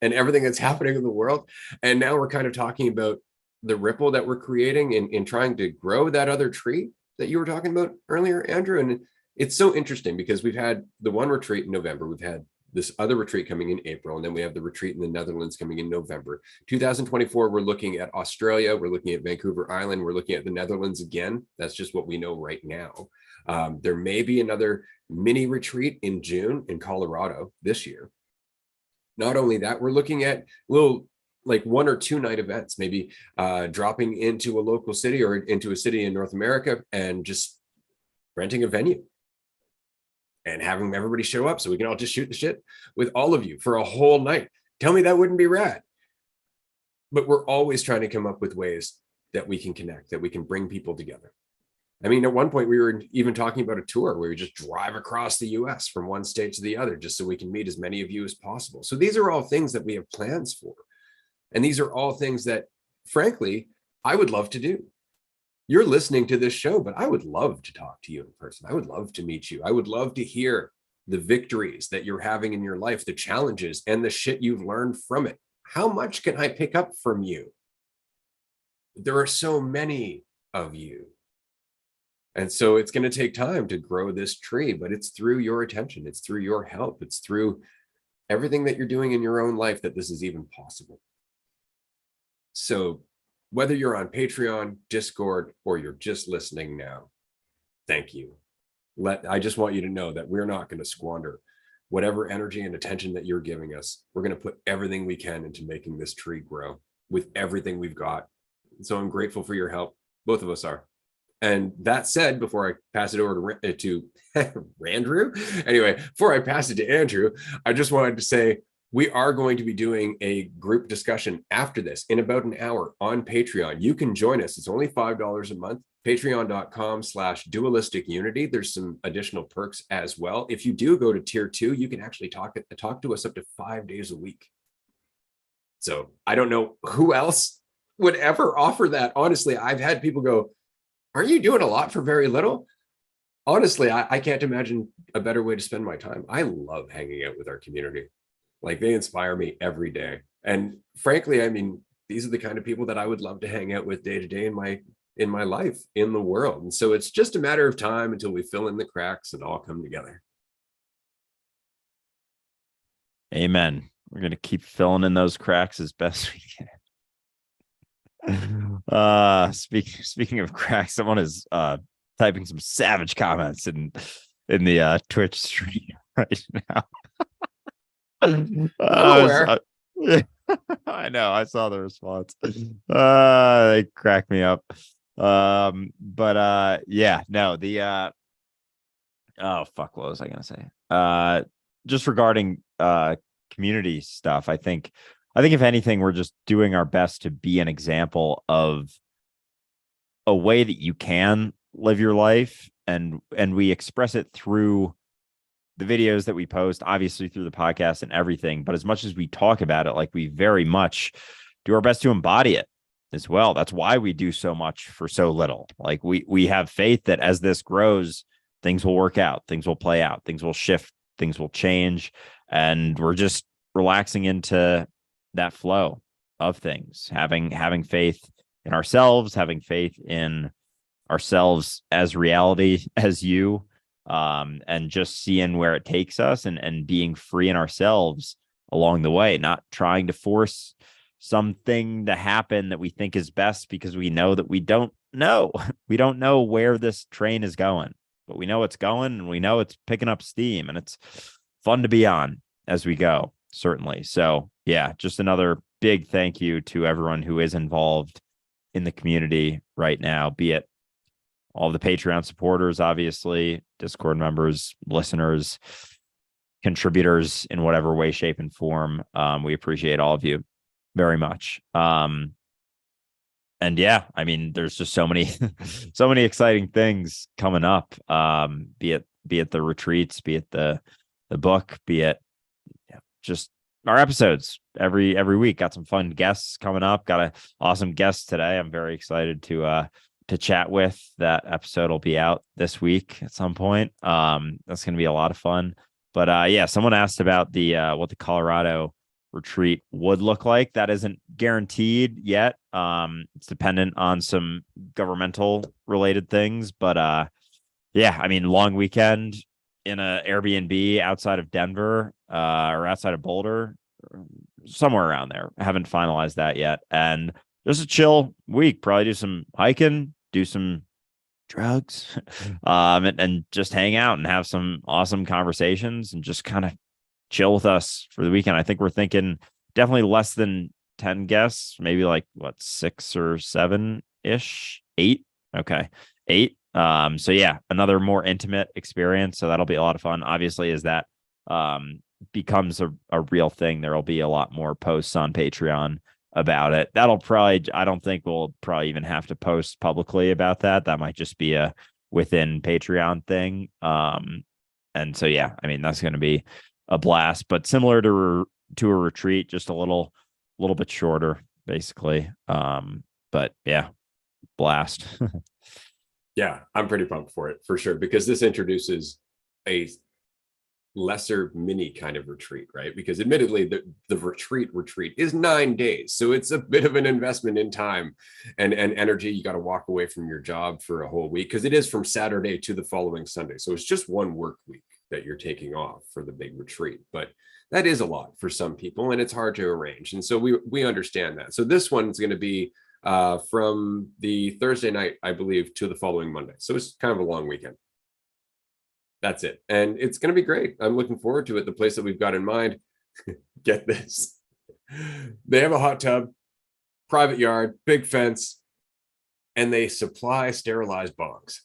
S2: and everything that's happening in the world. And now we're kind of talking about the ripple that we're creating in trying to grow that other tree that you were talking about earlier, Andrew. And it's so interesting because we've had the one retreat in November. We've had this other retreat coming in April, and then we have the retreat in the Netherlands coming in November. 2024, we're looking at Australia. We're looking at Vancouver Island. We're looking at the Netherlands again. That's just what we know right now. There may be another mini retreat in June in Colorado this year. Not only that, we're looking at little like 1 or 2 night events, maybe dropping into a local city or into a city in North America and just renting a venue and having everybody show up so we can all just shoot the shit with all of you for a whole night. Tell me that wouldn't be rad. But we're always trying to come up with ways that we can connect, that we can bring people together. I mean, at one point we were even talking about a tour where we just drive across the US from one state to the other, just so we can meet as many of you as possible. So these are all things that we have plans for. And these are all things that, frankly, I would love to do. You're listening to this show, but I would love to talk to you in person. I would love to meet you. I would love to hear the victories that you're having in your life, the challenges and the shit you've learned from it. How much can I pick up from you? There are so many of you. And so it's going to take time to grow this tree, but it's through your attention. It's through your help. It's through everything that you're doing in your own life that this is even possible. So whether you're on Patreon, Discord, or you're just listening now, thank you. I just want you to know that we're not going to squander whatever energy and attention that you're giving us. We're going to put everything we can into making this tree grow with everything we've got. So I'm grateful for your help. Both of us are. And that said, before I pass it over to Andrew, anyway, before I pass it to Andrew, I just wanted to say we are going to be doing a group discussion after this in about an hour on Patreon. You can join us. It's only $5 a month. Patreon.com/dualistic unity. There's some additional perks as well. If you do go to tier 2, you can actually talk to us up to 5 days a week. So I don't know who else would ever offer that. Honestly, I've had people go, aren't you doing a lot for very little? Honestly, I can't imagine a better way to spend my time. I love hanging out with our community. Like, they inspire me every day. And frankly, I mean, these are the kind of people that I would love to hang out with day to day in my life, in the world. And so it's just a matter of time until we fill in the cracks and all come together.
S1: Amen. We're going to keep filling in those cracks as best we can. Speaking of cracks, someone is typing some savage comments in the Twitch stream right now.
S2: Aware.
S1: I know. I saw the response. They cracked me up. Yeah, no, oh fuck, what was I gonna say? Just regarding community stuff, I think if anything, we're just doing our best to be an example of a way that you can live your life, and we express it through the videos that we post, obviously through the podcast and everything. But as much as we talk about it, like, we very much do our best to embody it as well. That's why we do so much for so little. Like, we have faith that as this grows, things will work out, things will play out, things will shift, things will change. And we're just relaxing into that flow of things, having faith in ourselves, having faith in ourselves as reality, as you, and just seeing where it takes us, and being free in ourselves along the way, not trying to force something to happen that we think is best, because we know that we don't know. We don't know where this train is going, but we know it's going, and we know it's picking up steam, and it's fun to be on as we go, certainly. So yeah, just another big thank you to everyone who is involved in the community right now, be it all the Patreon supporters, obviously, Discord members, listeners, contributors in whatever way, shape, and form. We appreciate all of you very much. And yeah, I mean, there's just so many, so many exciting things coming up. Be it the retreats, be it the book, be it just our episodes every week. Got some fun guests coming up. Got an awesome guest today. I'm very excited to chat with. That episode will be out this week at some point. That's going to be a lot of fun. But yeah, someone asked about the what the Colorado retreat would look like. That isn't guaranteed yet. It's dependent on some governmental related things. But yeah, I mean, long weekend in a Airbnb outside of Denver, or outside of Boulder, somewhere around there. I haven't finalized that yet. And just a chill week. Probably do some hiking, do some drugs, and just hang out and have some awesome conversations, and just kind of chill with us for the weekend. I think we're thinking definitely less than 10 guests, maybe like 6 or 7 ish, 8. Okay. 8. So yeah, another more intimate experience. So that'll be a lot of fun. Obviously, as that becomes a real thing, there'll be a lot more posts on Patreon about it. That'll probably, I don't think we'll probably even have to post publicly about that. That might just be a within Patreon thing. And so yeah, I mean, that's going to be a blast, but similar to a retreat, just a little bit shorter, basically. But yeah, blast.
S2: Yeah, I'm pretty pumped for it, for sure, because this introduces a lesser mini kind of retreat, right? Because admittedly, the retreat is 9 days. So it's a bit of an investment in time and energy. You got to walk away from your job for a whole week, because it is from Saturday to the following Sunday. So it's just one work week that you're taking off for the big retreat. But that is a lot for some people, and it's hard to arrange. And so we understand that. So this one's going to be from the Thursday night, I believe, to the following Monday. So it's kind of a long weekend. That's it. And it's going to be great. I'm looking forward to it. The place that we've got in mind, get this. They have a hot tub, private yard, big fence, and they supply sterilized bongs.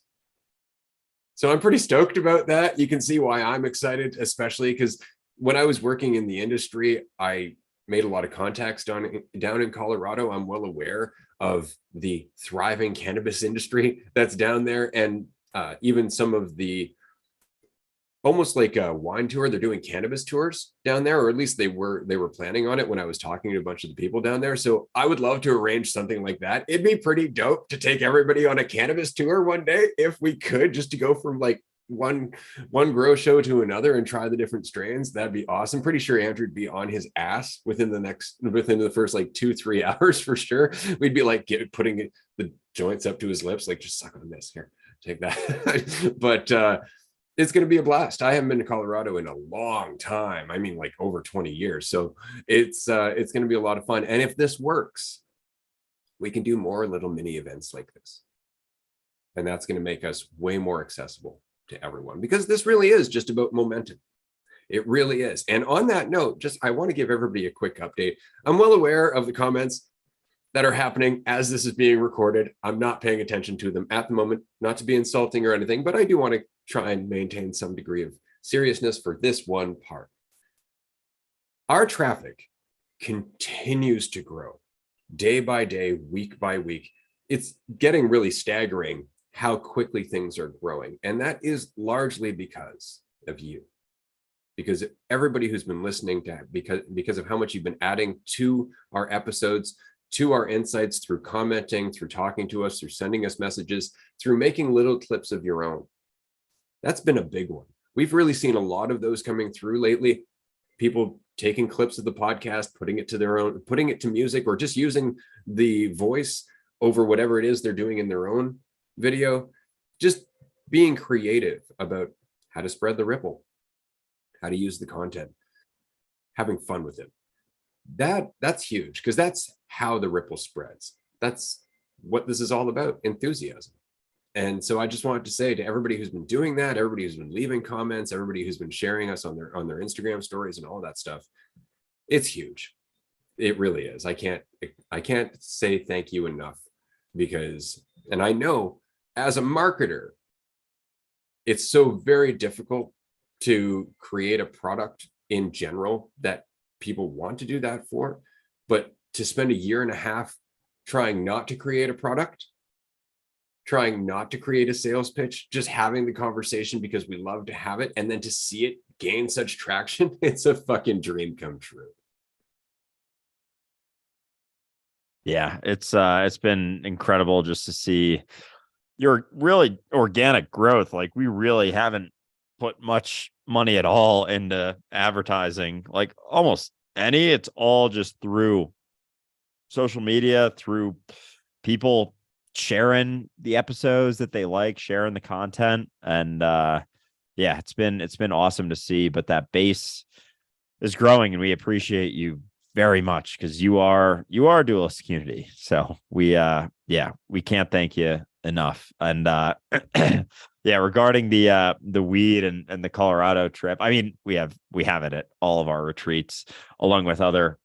S2: So I'm pretty stoked about that. You can see why I'm excited, especially because when I was working in the industry, I made a lot of contacts down in Colorado. I'm well aware of the thriving cannabis industry that's down there, and even some of the almost like a wine tour. They're doing cannabis tours down there, or at least they were planning on it when I was talking to a bunch of the people down there. So I would love to arrange something like that. It'd be pretty dope to take everybody on a cannabis tour one day if we could, just to go from like one grow show to another and try the different strains. That'd be awesome. Pretty sure Andrew'd be on his ass within the first like 2-3 hours for sure. We'd be like putting the joints up to his lips, like, just suck on this here, take that. But it's going to be a blast. I haven't been to Colorado in a long time. I mean, like over 20 years. So it's going to be a lot of fun. And if this works, we can do more little mini events like this. And that's going to make us way more accessible to everyone, because this really is just about momentum. It really is. And on that note, I want to give everybody a quick update. I'm well aware of the comments that are happening as this is being recorded. I'm not paying attention to them at the moment, not to be insulting or anything, but I do want to try and maintain some degree of seriousness for this one part. Our traffic continues to grow day by day, week by week. It's getting really staggering how quickly things are growing. And that is largely because of you. Because everybody who's been listening to, because of how much you've been adding to our episodes, to our insights, through commenting, through talking to us, through sending us messages, through making little clips of your own. That's been a big one. We've really seen a lot of those coming through lately. People taking clips of the podcast, putting it to music, or just using the voice over whatever it is they're doing in their own video. Just being creative about how to spread the ripple, how to use the content, having fun with it. That's huge, because that's how the ripple spreads. That's what this is all about, enthusiasm. And so I just wanted to say to everybody who's been doing that, everybody who's been leaving comments, everybody who's been sharing us on their Instagram stories and all that stuff, it's huge. It really is. I can't say thank you enough, because, and I know as a marketer, it's so very difficult to create a product in general that people want to do that for, but to spend a year and a half trying not to create a product, trying not to create a sales pitch, just having the conversation because we love to have it, and then to see it gain such traction, it's a fucking dream come true.
S1: Yeah, it's been incredible just to see your really organic growth. Like, we really haven't put much money at all into advertising, like almost any. It's all just through social media, through people sharing the episodes that they like, sharing the content. And yeah, it's been awesome to see. But that base is growing, and we appreciate you very much, because you are Dualistic Unity. So we can't thank you enough. And yeah, regarding the weed and the Colorado trip, I mean, we have it at all of our retreats, along with other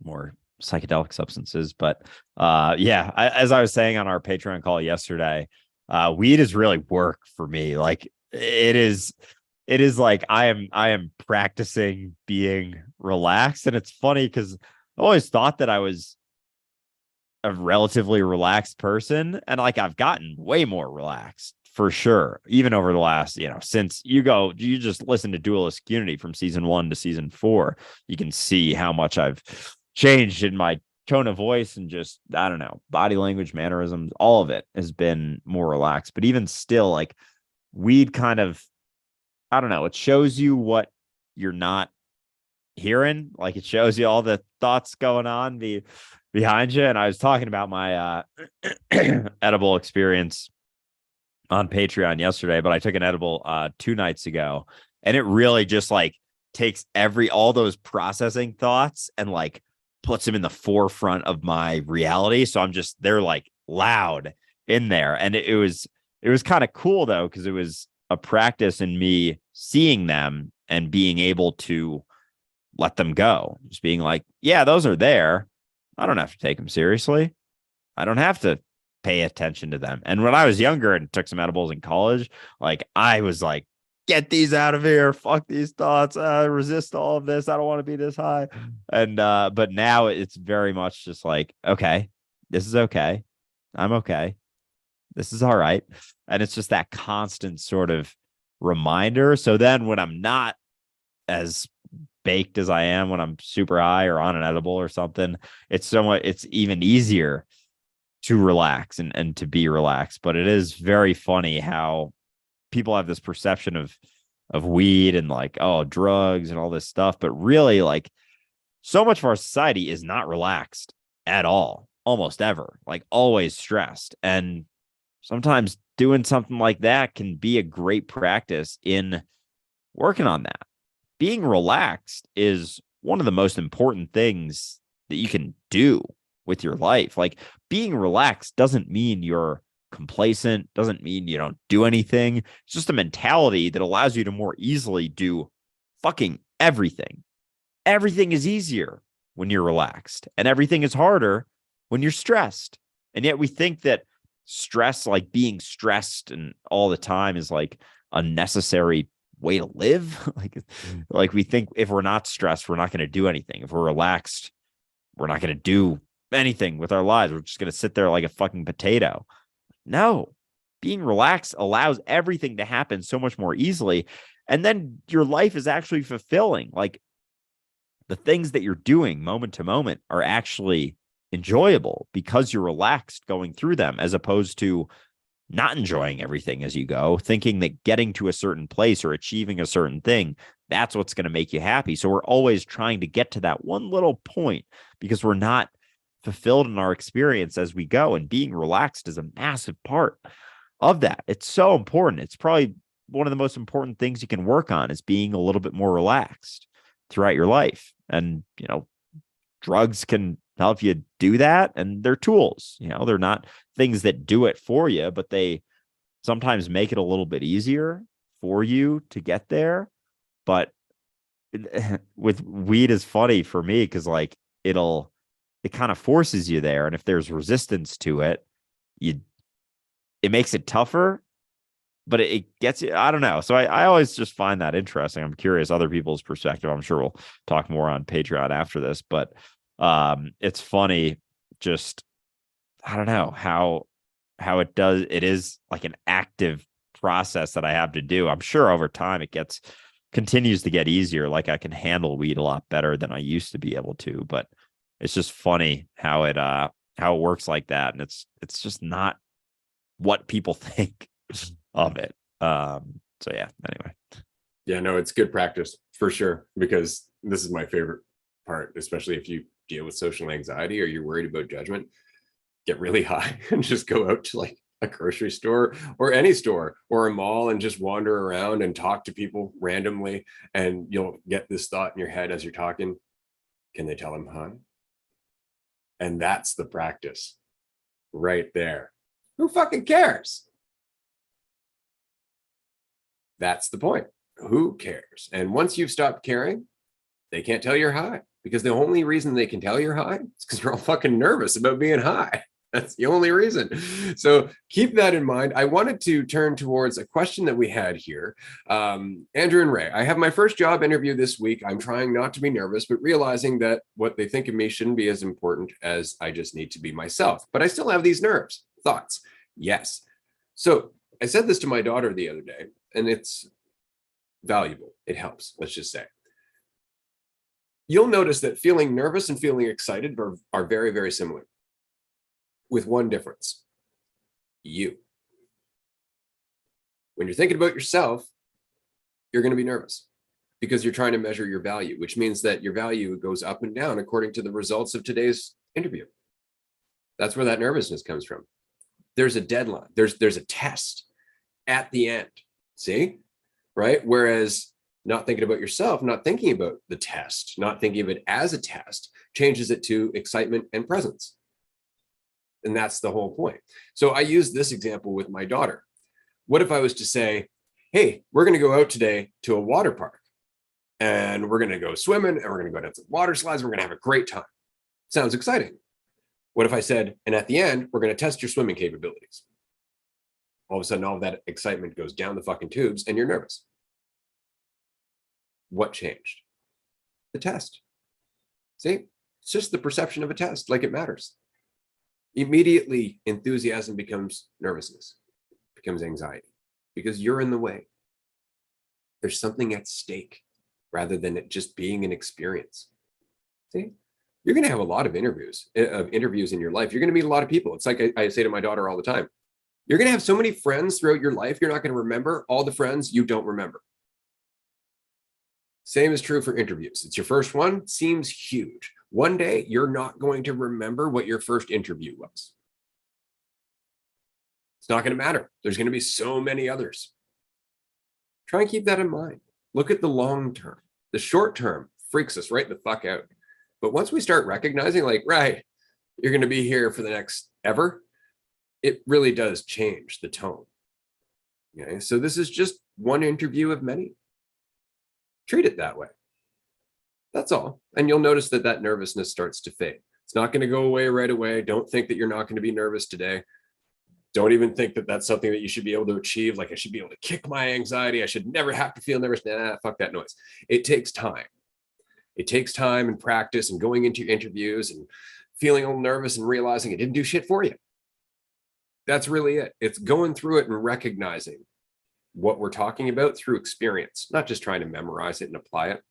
S1: more psychedelic substances. But yeah, as I was saying on our Patreon call yesterday, weed is really work for me. Like, it is like I am practicing being relaxed. And it's funny, because I always thought that I was a relatively relaxed person, and like, I've gotten way more relaxed for sure, even over the last, since you just listen to Dualistic Unity from season 1 to season 4, you can see how much I've changed in my tone of voice, and just, I don't know, body language, mannerisms, all of it has been more relaxed. But even still, like, weed kind of, I don't know, it shows you what you're not hearing. Like, it shows you all the thoughts going on behind you. And I was talking about my edible experience on Patreon yesterday, but I took an edible 2 nights ago, and it really just like takes all those processing thoughts and like puts them in the forefront of my reality. So they're like loud in there. And it was kind of cool though, because it was a practice in me seeing them and being able to let them go. Just being like, yeah, those are there. I don't have to take them seriously. I don't have to pay attention to them. And when I was younger and took some edibles in college, like, I was like get these out of here. Fuck these thoughts. Resist all of this. I don't want to be this high. And but now it's very much just like, okay, this is okay. I'm okay. This is all right. And it's just that constant sort of reminder. So then when I'm not as baked as I am when I'm super high or on an edible or something, it's even easier to relax and to be relaxed. But it is very funny how people have this perception of weed and like, oh, drugs and all this stuff. But really, like, so much of our society is not relaxed at all, almost ever, like always stressed. And sometimes doing something like that can be a great practice in working on that. Being relaxed is one of the most important things that you can do with your life. Like, being relaxed doesn't mean you're complacent, doesn't mean you don't do anything. It's just a mentality that allows you to more easily do fucking everything. Everything is easier when you're relaxed, and everything is harder when you're stressed. And yet we think that stress, like being stressed and all the time, is like a necessary way to live. like we think if we're not stressed, we're not going to do anything. If we're relaxed, we're not going to do anything with our lives. We're just going to sit there like a fucking potato. No, being relaxed allows everything to happen so much more easily. And then your life is actually fulfilling. Like, the things that you're doing moment to moment are actually enjoyable because you're relaxed going through them, as opposed to not enjoying everything as you go, thinking that getting to a certain place or achieving a certain thing, that's what's going to make you happy. So we're always trying to get to that one little point because we're not fulfilled in our experience as we go. And being relaxed is a massive part of that. It's so important. It's probably one of the most important things you can work on, is being a little bit more relaxed throughout your life. And, drugs can help you do that. And they're tools, they're not things that do it for you, but they sometimes make it a little bit easier for you to get there. But with weed is funny for me because like it kind of forces you there. And if there's resistance to it, it makes it tougher, but it gets you. I don't know. So I always just find that interesting. I'm curious other people's perspective. I'm sure we'll talk more on Patreon after this, but it's funny. Just, I don't know how it is like an active process that I have to do. I'm sure over time continues to get easier. Like, I can handle weed a lot better than I used to be able to, but it's just funny how it works like that. And it's just not what people think of it. So yeah, anyway.
S2: Yeah, no, it's good practice for sure, because this is my favorite part, especially if you deal with social anxiety or you're worried about judgment. Get really high and just go out to like a grocery store or any store or a mall and just wander around and talk to people randomly. And you'll get this thought in your head as you're talking: can they tell I'm high? And that's the practice right there. Who fucking cares? That's the point. Who cares? And once you've stopped caring, they can't tell you're high, because the only reason they can tell you're high is because you're all fucking nervous about being high. That's the only reason. So keep that in mind. I wanted to turn towards a question that we had here. Andrew and Ray, I have my first job interview this week. I'm trying not to be nervous, but realizing that what they think of me shouldn't be as important, as I just need to be myself. But I still have these nerves. Thoughts? Yes. So I said this to my daughter the other day, and it's valuable. It helps, let's just say. You'll notice that feeling nervous and feeling excited are very, very similar, with one difference: you. When you're thinking about yourself, you're going to be nervous because you're trying to measure your value, which means that your value goes up and down according to the results of today's interview. That's where that nervousness comes from. There's a deadline. There's a test at the end. See? Right? Whereas not thinking about yourself, not thinking about the test, not thinking of it as a test, changes it to excitement and presence. And that's the whole point. So I use this example with my daughter. What if I was to say, hey, we're going to go out today to a water park, and we're going to go swimming, and we're going to go down some water slides, and we're going to have a great time. Sounds exciting. What if I said, and at the end, we're going to test your swimming capabilities? All of a sudden, all of that excitement goes down the fucking tubes, and you're nervous. What changed? The test. See, it's just the perception of a test, like it matters. Immediately, enthusiasm becomes nervousness, becomes anxiety, because you're in the way. There's something at stake rather than it just being an experience. See, you're going to have a lot of interviews in your life. You're going to meet a lot of people. It's like I say to my daughter all the time, you're going to have so many friends throughout your life, you're not going to remember all the friends you don't remember. Same is true for interviews. It's your first one, seems huge. One day, you're not going to remember what your first interview was. It's not going to matter. There's going to be so many others. Try and keep that in mind. Look at the long term. The short term freaks us right the fuck out. But once we start recognizing, like, right, you're going to be here for the next ever, it really does change the tone. Okay, so this is just one interview of many. Treat it that way. That's all. And you'll notice that that nervousness starts to fade. It's not going to go away right away. Don't think that you're not going to be nervous today. Don't even think that that's something that you should be able to achieve. Like, I should be able to kick my anxiety. I should never have to feel nervous. Nah, fuck that noise. It takes time. It takes time and practice and going into interviews and feeling a little nervous and realizing it didn't do shit for you. That's really it. It's going through it and recognizing what we're talking about through experience, not just trying to memorize it and apply it.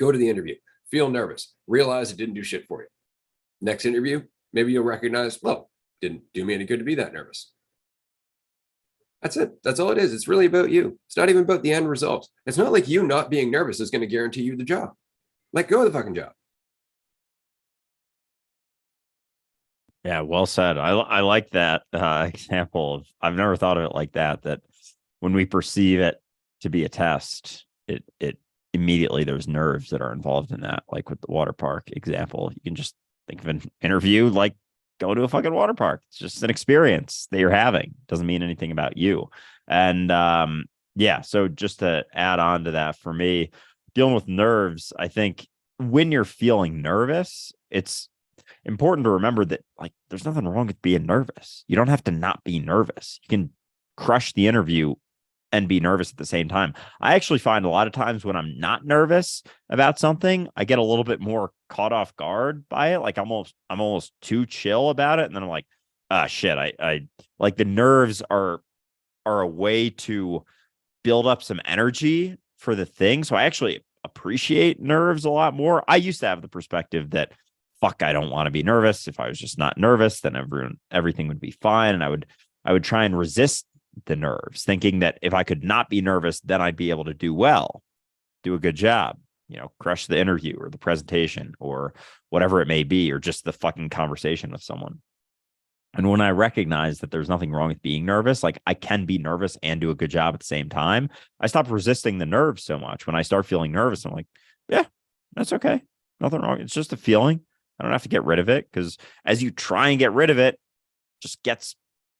S2: Go to the interview, feel nervous, realize it didn't do shit for you. Next interview, maybe you'll recognize, well, didn't do me any good to be that nervous. That's it. That's all it is. It's really about you. It's not even about the end result. It's not like you not being nervous is going to guarantee you the job. Let go of the fucking job.
S1: Yeah, well said. I like that example of, I've never thought of it like that, that when we perceive it to be a test, it immediately there's nerves that are involved in that. Like with the water park example, you can just think of an interview like go to a fucking water park. It's just an experience that you're having. Doesn't mean anything about you. And yeah, so just to add on to that, for me, dealing with nerves, I think when you're feeling nervous, it's important to remember that, like, there's nothing wrong with being nervous. You don't have to not be nervous. You can crush the interview and be nervous at the same time. I actually find a lot of times when I'm not nervous about something, I get a little bit more caught off guard by it. Like I'm almost too chill about it. And then I'm like, ah, shit. I like the nerves are a way to build up some energy for the thing. So I actually appreciate nerves a lot more. I used to have the perspective that, fuck, I don't want to be nervous. If I was just not nervous, then everything would be fine. And I would try and resist the nerves, thinking that if I could not be nervous, then I'd be able to do well, do a good job, crush the interview or the presentation or whatever it may be, or just the fucking conversation with someone. And when I recognize that there's nothing wrong with being nervous, like I can be nervous and do a good job at the same time, I stop resisting the nerves so much. When I start feeling nervous, I'm like, yeah, that's okay. Nothing wrong. It's just a feeling. I don't have to get rid of it, because as you try and get rid of it, it just gets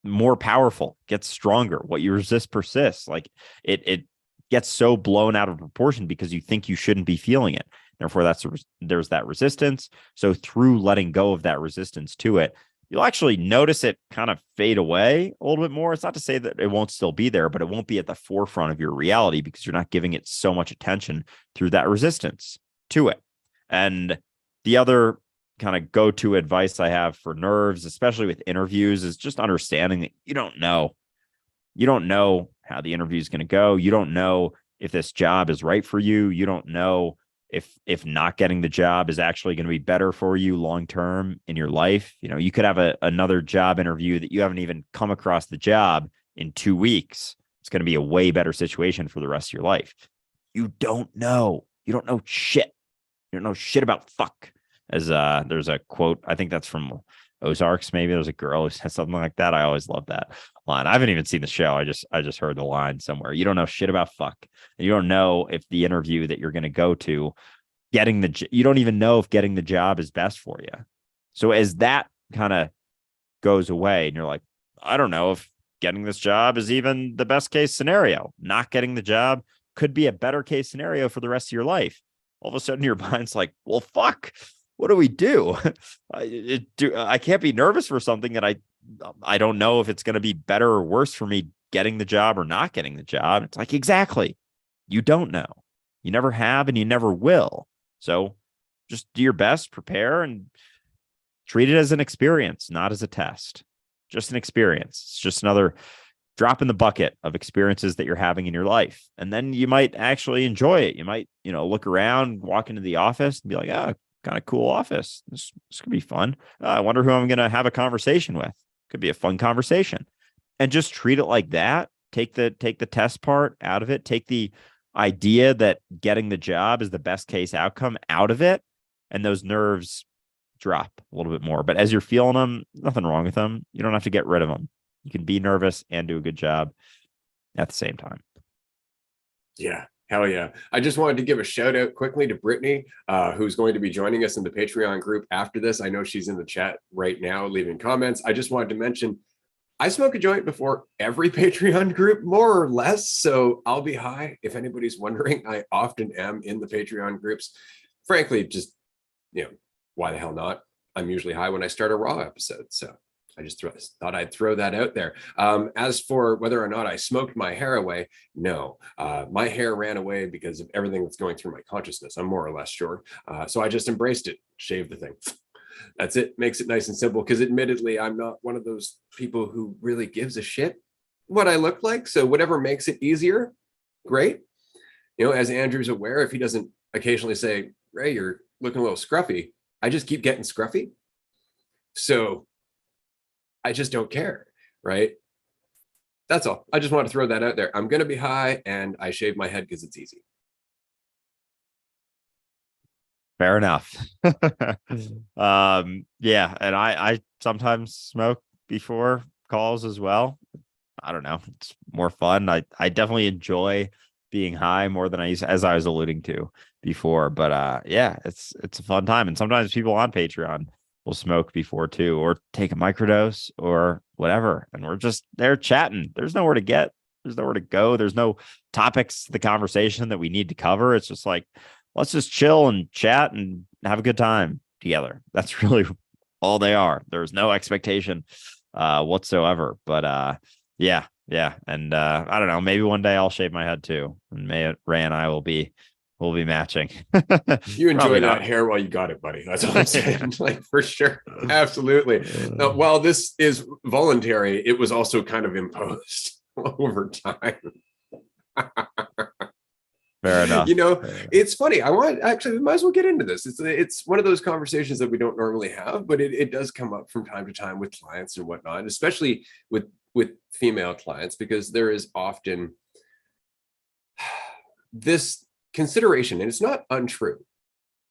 S1: more powerful, gets stronger. What you resist persists. Like it gets so blown out of proportion because you think you shouldn't be feeling it. Therefore, there's that resistance. So through letting go of that resistance to it, you'll actually notice it kind of fade away a little bit more. It's not to say that it won't still be there, but it won't be at the forefront of your reality because you're not giving it so much attention through that resistance to it. And the other kind of go-to advice I have for nerves, especially with interviews, is just understanding that you don't know how the interview is going to go. You don't know if this job is right for you. You don't know if not getting the job is actually going to be better for you long-term in your life. You could have another job interview that you haven't even come across the job in 2 weeks. It's going to be a way better situation for the rest of your life. You don't know. You don't know shit. You don't know shit about fuck. As there's a quote, I think that's from Ozarks, maybe. There's a girl who said something like that. I always love that line. I haven't even seen the show. I just heard the line somewhere. You don't know shit about fuck. And you don't know if the interview that you're going to go to, you don't even know if getting the job is best for you. So as that kind of goes away and you're like, I don't know if getting this job is even the best case scenario. Not getting the job could be a better case scenario for the rest of your life. All of a sudden your mind's like, well, fuck. What do we do? I can't be nervous for something that I don't know if it's going to be better or worse for me getting the job or not getting the job. It's like, exactly. You don't know. You never have and you never will. So just do your best, prepare, and treat it as an experience, not as a test. Just an experience. It's just another drop in the bucket of experiences that you're having in your life. And then you might actually enjoy it. You might, look around, walk into the office and be like, oh, kind of cool office. This could be fun. I wonder who I'm going to have a conversation with. Could be a fun conversation. And just treat it like that. Take the test part out of it. Take the idea that getting the job is the best case outcome out of it. And those nerves drop a little bit more. But as you're feeling them, nothing wrong with them. You don't have to get rid of them. You can be nervous and do a good job at the same time.
S2: Yeah. Hell yeah. I just wanted to give a shout out quickly to Brittany, who's going to be joining us in the Patreon group after this. I know she's in the chat right now, leaving comments. I just wanted to mention, I smoke a joint before every Patreon group, more or less. So I'll be high. If anybody's wondering, I often am in the Patreon groups. Frankly, just, why the hell not? I'm usually high when I start a raw episode. So I just thought I'd throw that out there. As for whether or not I smoked my hair away, no. My hair ran away because of everything that's going through my consciousness. I'm more or less sure. So I just embraced it, shaved the thing. That's it. Makes it nice and simple, because admittedly, I'm not one of those people who really gives a shit what I look like. So whatever makes it easier, great. As Andrew's aware, if he doesn't occasionally say, Ray, you're looking a little scruffy, I just keep getting scruffy. So I just don't care, right? That's all. I just want to throw that out there. I'm going to be high and I shave my head because it's easy.
S1: Fair enough. Yeah. And I sometimes smoke before calls as well. I don't know. It's more fun. I definitely enjoy being high more than I used, as I was alluding to before. But yeah, it's a fun time. And sometimes people on Patreon will smoke before too, or take a microdose or whatever. And we're just there chatting. There's nowhere to go. There's no topics to the conversation that we need to cover. It's just like, let's just chill and chat and have a good time together. That's really all they are. There's no expectation whatsoever. But yeah. And I don't know, maybe one day I'll shave my head too. And Ray and I will be matching.
S2: You enjoy that hair while you got it, buddy. That's all I'm saying. Like, for sure. Absolutely. While this is voluntary, it was also kind of imposed over time.
S1: Fair enough.
S2: It's funny. We might as well get into this. It's one of those conversations that we don't normally have, but it does come up from time to time with clients and whatnot, especially with female clients, because there is often this consideration, and it's not untrue.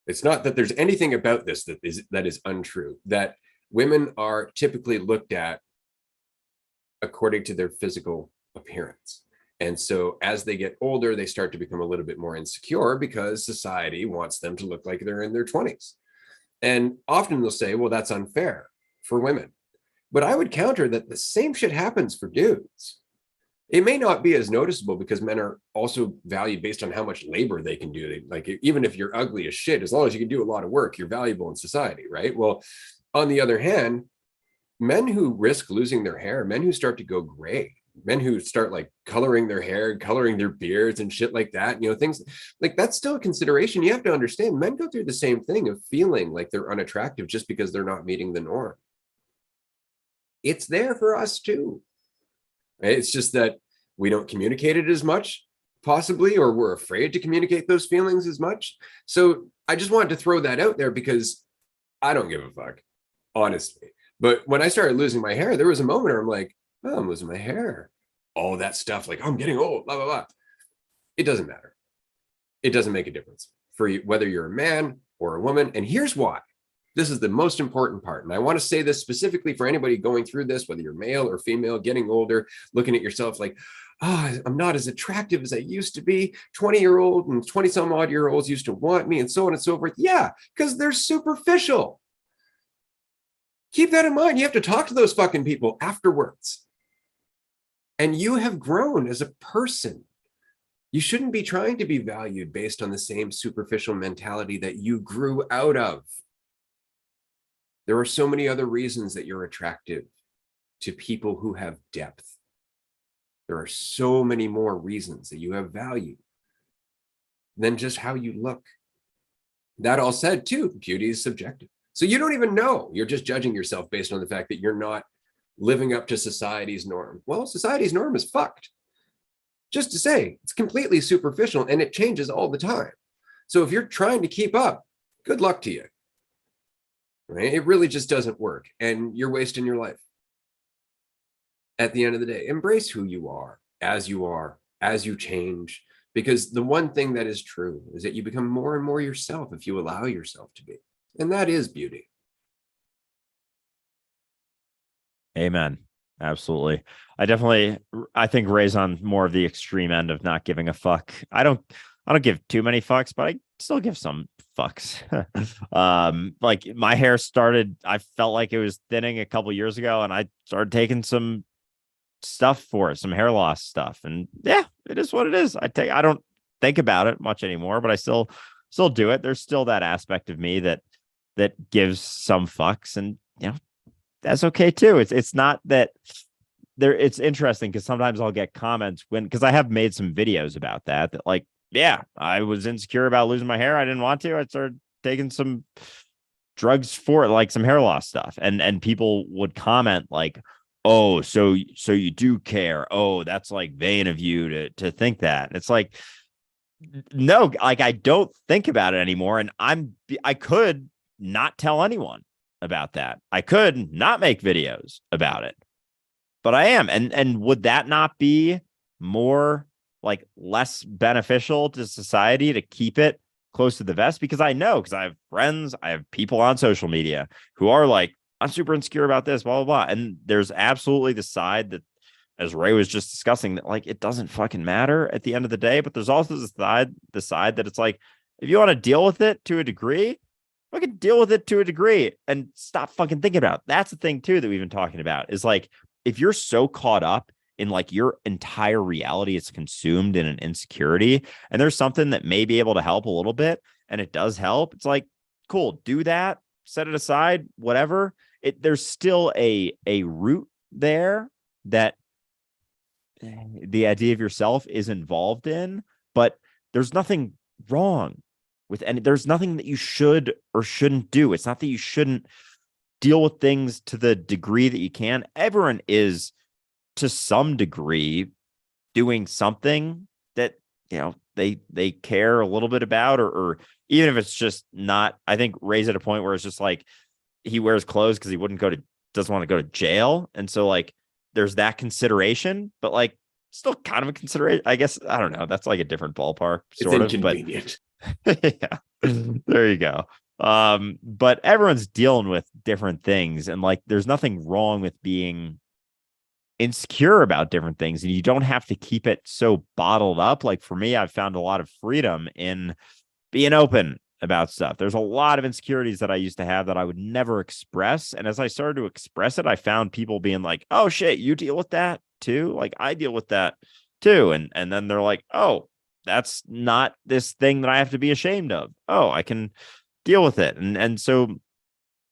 S2: It's not that there's anything about this that is untrue, that women are typically looked at according to their physical appearance. And so as they get older, they start to become a little bit more insecure because society wants them to look like they're in their 20s. And often they'll say, well, that's unfair for women. But I would counter that the same shit happens for dudes. It may not be as noticeable because men are also valued based on how much labor they can do. Like, even if you're ugly as shit, as long as you can do a lot of work, you're valuable in society, right? Well, on the other hand, men who risk losing their hair, men who start to go gray, men who start like coloring their hair, coloring their beards and shit like that, things like that's still a consideration. You have to understand, men go through the same thing of feeling like they're unattractive just because they're not meeting the norm. It's there for us too. Right? It's just that we don't communicate it as much, possibly, or we're afraid to communicate those feelings as much. So I just wanted to throw that out there because I don't give a fuck, honestly. But when I started losing my hair, there was a moment where I'm like, oh, I'm losing my hair. All that stuff, like, oh, I'm getting old, blah, blah, blah. It doesn't matter. It doesn't make a difference for you, whether you're a man or a woman. And here's why. This is the most important part. And I want to say this specifically for anybody going through this, whether you're male or female, getting older, looking at yourself like, oh, I'm not as attractive as I used to be. 20-year-old and 20 some odd year olds used to want me and so on and so forth. Yeah, because they're superficial. Keep that in mind. You have to talk to those fucking people afterwards. And you have grown as a person. You shouldn't be trying to be valued based on the same superficial mentality that you grew out of. There are so many other reasons that you're attractive to people who have depth. There are so many more reasons that you have value. than just how you look. That all said, too, beauty is subjective. So you don't even know. You're just judging yourself based on the fact that you're not living up to society's norm. Well, society's norm is fucked. Just to say, it's completely superficial and it changes all the time. So if you're trying to keep up, good luck to you. Right? It really just doesn't work. And you're wasting your life. At the end of the day, embrace who you are, as you change. Because the one thing that is true is that you become more and more yourself if you allow yourself to be. And that is beauty.
S1: Amen. Absolutely. I think Ray's on more of the extreme end of not giving a fuck. I don't give too many fucks, but I still give some fucks. Like my hair I felt like it was thinning a couple years ago, and I started taking some stuff for it, some hair loss stuff. And yeah, it is what it is. I don't think about it much anymore, but I still do it. There's still that aspect of me that gives some fucks, and that's okay too. It's not that there. It's interesting because sometimes I'll get comments because I have made some videos about that like, yeah, I was insecure about losing my hair. I didn't want to. I started taking some drugs for it, like some hair loss stuff. And people would comment like, oh, so you do care. Oh, that's like vain of you to think that. It's like, no, like I don't think about it anymore. And I could not tell anyone about that. I could not make videos about it, but I am. And would that not be more like less beneficial to society to keep it close to the vest? Because I have friends, I have people on social media who are like, I'm super insecure about this, blah, blah, blah. And there's absolutely the side that, as Ray was just discussing, that like it doesn't fucking matter at the end of the day. But there's also the side that it's like, if you want to deal with it to a degree, fucking deal with it to a degree and stop fucking thinking about it. That's the thing too that we've been talking about is like, if you're so caught up in like your entire reality is consumed in an insecurity, and there's something that may be able to help a little bit, and it does help, it's like, cool, do that, set it aside, whatever. There's still a root there that the idea of yourself is involved in, but there's nothing wrong with any, there's nothing that you should or shouldn't do. It's not that you shouldn't deal with things to the degree that you can. Everyone is to some degree doing something that, they care a little bit about, or even if it's just not, I think Ray's at a point where it's just like, he wears clothes because he doesn't want to go to jail. And so like, there's that consideration, but like still kind of a consideration, I guess. I don't know. That's like a different ballpark sort of, but yeah, there you go. But everyone's dealing with different things, and like, there's nothing wrong with being insecure about different things, and you don't have to keep it so bottled up. Like for me, I've found a lot of freedom in being open about stuff. There's a lot of insecurities that I used to have that I would never express. And as I started to express it, I found people being like, oh shit, you deal with that too? Like I deal with that too. And then they're like, oh, that's not this thing that I have to be ashamed of. Oh, I can deal with it. And so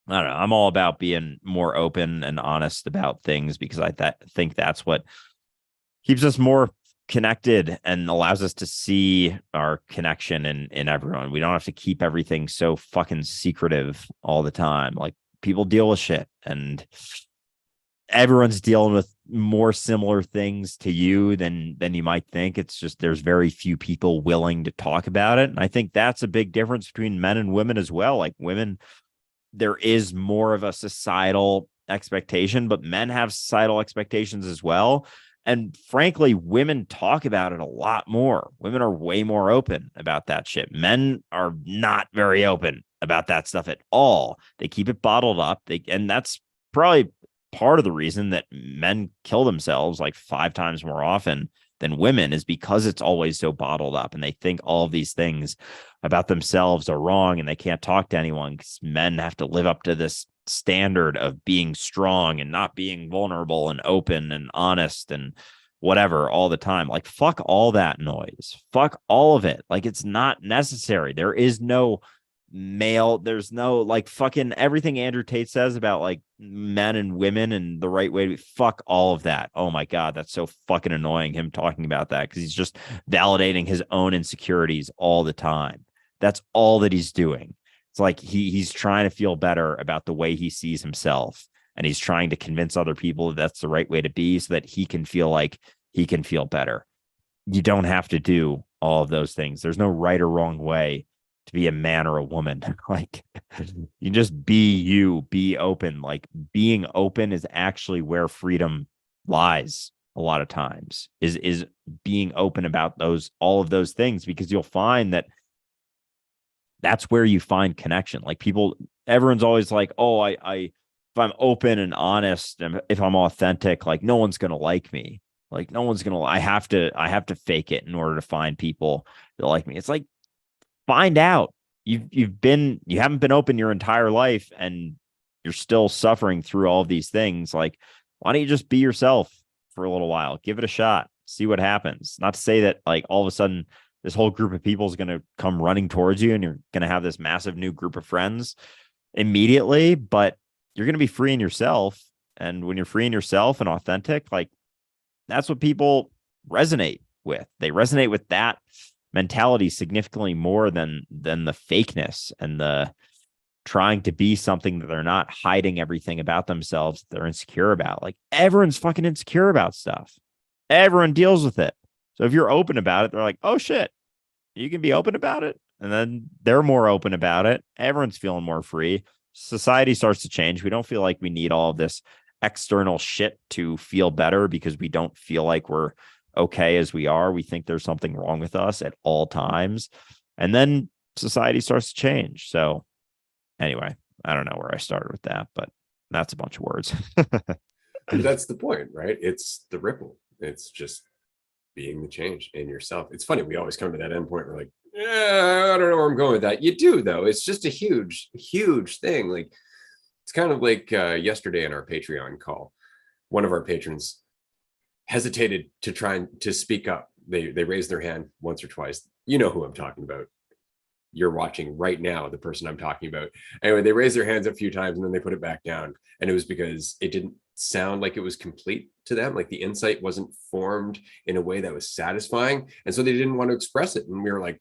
S1: I don't know. I'm all about being more open and honest about things, because I think that's what keeps us more connected and allows us to see our connection in everyone. We don't have to keep everything so fucking secretive all the time. Like, people deal with shit, and everyone's dealing with more similar things to you than you might think. It's just there's very few people willing to talk about it. And I think that's a big difference between men and women as well. Like women, there is more of a societal expectation, but men have societal expectations as well. And frankly, women talk about it a lot more. Women are way more open about that shit. Men are not very open about that stuff at all. They keep it bottled up. And that's probably part of the reason that men kill themselves like 5 times more often than women, is because it's always so bottled up, and they think all of these things about themselves are wrong, and they can't talk to anyone because men have to live up to this standard of being strong and not being vulnerable and open and honest and whatever all the time. Like, fuck all that noise. Fuck all of it. Like, it's not necessary. There is no male. There's no like fucking everything Andrew Tate says about like men and women and the right way to fuck all of that. Oh my God, that's so fucking annoying him talking about that because he's just validating his own insecurities all the time. That's all that he's doing. It's like he's trying to feel better about the way he sees himself. And he's trying to convince other people that that's the right way to be so that he can feel like he can feel better. You don't have to do all of those things. There's no right or wrong way to be a man or a woman. Like you just be you, be open. Like being open is actually where freedom lies a lot of times is being open about all of those things, because you'll find that that's where you find connection. Like everyone's always like, oh, if I'm open and honest and if I'm authentic, like no one's going to like me. Like no one's going to, I have to fake it in order to find people that like me. It's like, find out. You haven't been open your entire life and you're still suffering through all of these things. Like, why don't you just be yourself for a little while? Give it a shot. See what happens. Not to say that like all of a sudden this whole group of people is going to come running towards you and you're going to have this massive new group of friends immediately, but you're going to be free in yourself. And when you're free in yourself and authentic, like that's what people resonate with. They resonate with that mentality significantly more than the fakeness and the trying to be something that they're not, hiding everything about themselves that they're insecure about. Like everyone's fucking insecure about stuff. Everyone deals with it. So if you're open about it, they're like, oh shit, you can be open about it. And then they're more open about it. Everyone's feeling more free. Society starts to change. We don't feel like we need all of this external shit to feel better because we don't feel like we're okay as we are. We think there's something wrong with us at all times. And then society starts to change. So anyway, I don't know where I started with that, but that's a bunch of words.
S2: That's the point, right? It's the ripple. It's just being the change in yourself. It's funny. We always come to that end point. We're like, yeah, I don't know where I'm going with that. You do though. It's just a huge, huge thing. Like it's kind of like yesterday in our Patreon call, one of our patrons hesitated to try and to speak up. They raised their hand once or twice. You know who I'm talking about. You're watching right now, the person I'm talking about. Anyway, they raised their hands a few times and then they put it back down. And it was because it didn't sound like it was complete to them. Like the insight wasn't formed in a way that was satisfying. And so they didn't want to express it. And we were like,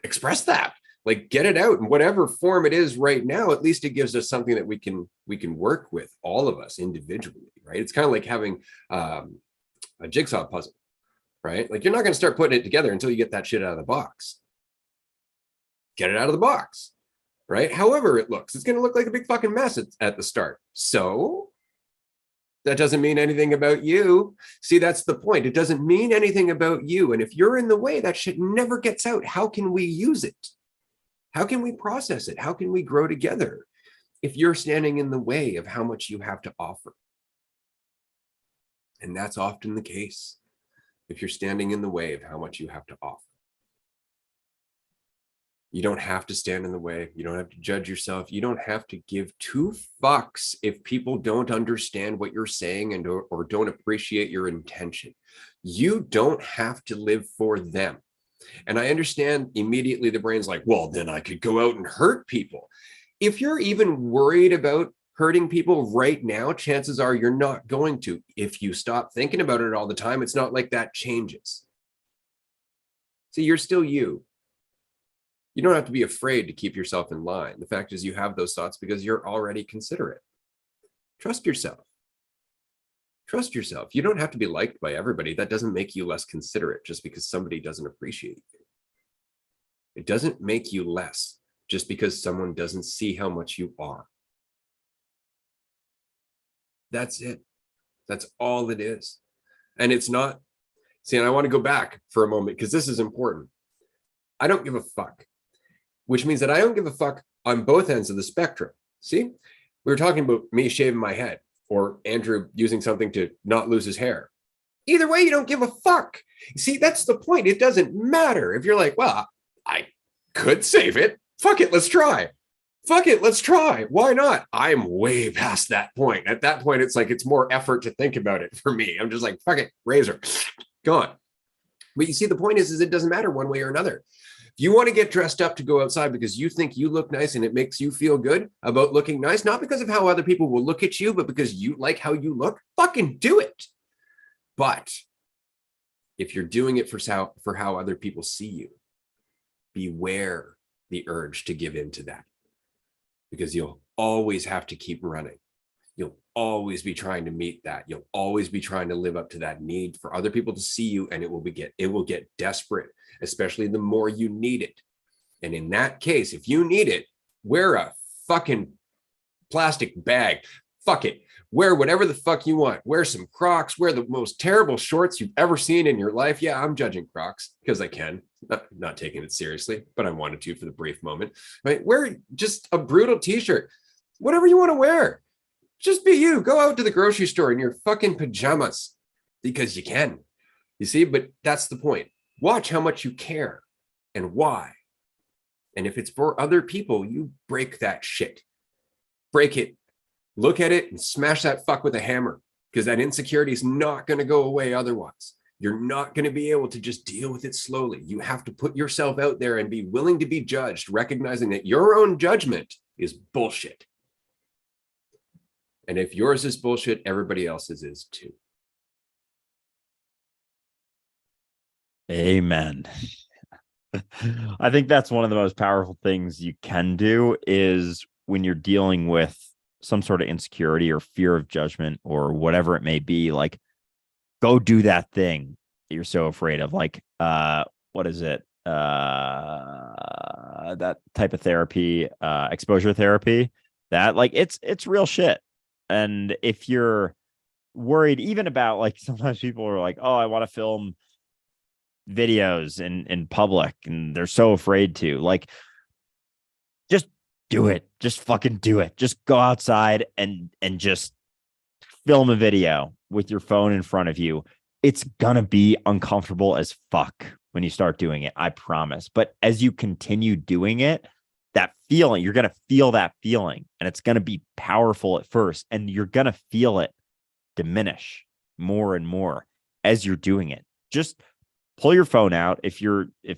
S2: express that, like get it out in whatever form it is right now. At least it gives us something that we can work with, all of us individually, right? It's kind of like having a jigsaw puzzle, right? Like you're not going to start putting it together until you get that shit out of the box. Get it out of the box, right? However it looks, it's going to look like a big fucking mess at the start. So that doesn't mean anything about you. See, that's the point. It doesn't mean anything about you. And if you're in the way, that shit never gets out. How can we use it? How can we process it? How can we grow together if you're standing in the way of how much you have to offer? And that's often the case. If you're standing in the way of how much you have to offer. You don't have to stand in the way. You don't have to judge yourself. You don't have to give two fucks if people don't understand what you're saying and or don't appreciate your intention. You don't have to live for them. And I understand immediately the brain's like, well, then I could go out and hurt people. If you're even worried about hurting people right now, chances are you're not going to. If you stop thinking about it all the time, it's not like that changes. See, you're still you. You don't have to be afraid to keep yourself in line. The fact is you have those thoughts because you're already considerate. Trust yourself. Trust yourself. You don't have to be liked by everybody. That doesn't make you less considerate just because somebody doesn't appreciate you. It doesn't make you less just because someone doesn't see how much you are. That's it. That's all it is. And it's not, see, and I want to go back for a moment because this is important. I don't give a fuck. Which means that I don't give a fuck on both ends of the spectrum. See, we were talking about me shaving my head or Andrew using something to not lose his hair. Either way, you don't give a fuck. See, that's the point. It doesn't matter. If you're like, well, I could save it. Fuck it, let's try. Fuck it, let's try. Why not? I'm way past that point. At that point, it's like it's more effort to think about it for me. I'm just like, fuck it, razor, go on. But you see, the point is it doesn't matter one way or another. If you want to get dressed up to go outside because you think you look nice and it makes you feel good about looking nice, not because of how other people will look at you, but because you like how you look, fucking do it. But if you're doing it for how other people see you, beware the urge to give in to that, because you'll always have to keep running. You'll always be trying to meet that. You'll always be trying to live up to that need for other people to see you, and it will get desperate, especially the more you need it. And in that case, if you need it, wear a fucking plastic bag. Fuck it. Wear whatever the fuck you want. Wear some Crocs. Wear the most terrible shorts you've ever seen in your life. Yeah, I'm judging Crocs because I can. Not taking it seriously, but I wanted to for the brief moment. Right? Wear just a brutal t-shirt. Whatever you want to wear. Just be you. Go out to the grocery store in your fucking pajamas because you can. You see, but that's the point. Watch how much you care and why. And if it's for other people, you break that shit. Break it. Look at it and smash that fuck with a hammer, because that insecurity is not going to go away otherwise. You're not going to be able to just deal with it slowly. You have to put yourself out there and be willing to be judged, recognizing that your own judgment is bullshit. And if yours is bullshit, everybody else's is too.
S1: Amen. I think that's one of the most powerful things you can do is when you're dealing with some sort of insecurity or fear of judgment or whatever it may be, like go do that thing that you're so afraid of. Like, what is it? That type of therapy, exposure therapy, that like, it's real shit. And if you're worried even about, like, sometimes people are like, oh, I want to film videos in public and they're so afraid to, like, just do it. Just fucking do it. Just go outside and just film a video with your phone in front of you. It's gonna be uncomfortable as fuck when you start doing it, I promise. But as you continue doing it, that feeling, you're gonna feel that feeling, and it's gonna be powerful at first, and you're gonna feel it diminish more and more as you're doing it. Just pull your phone out if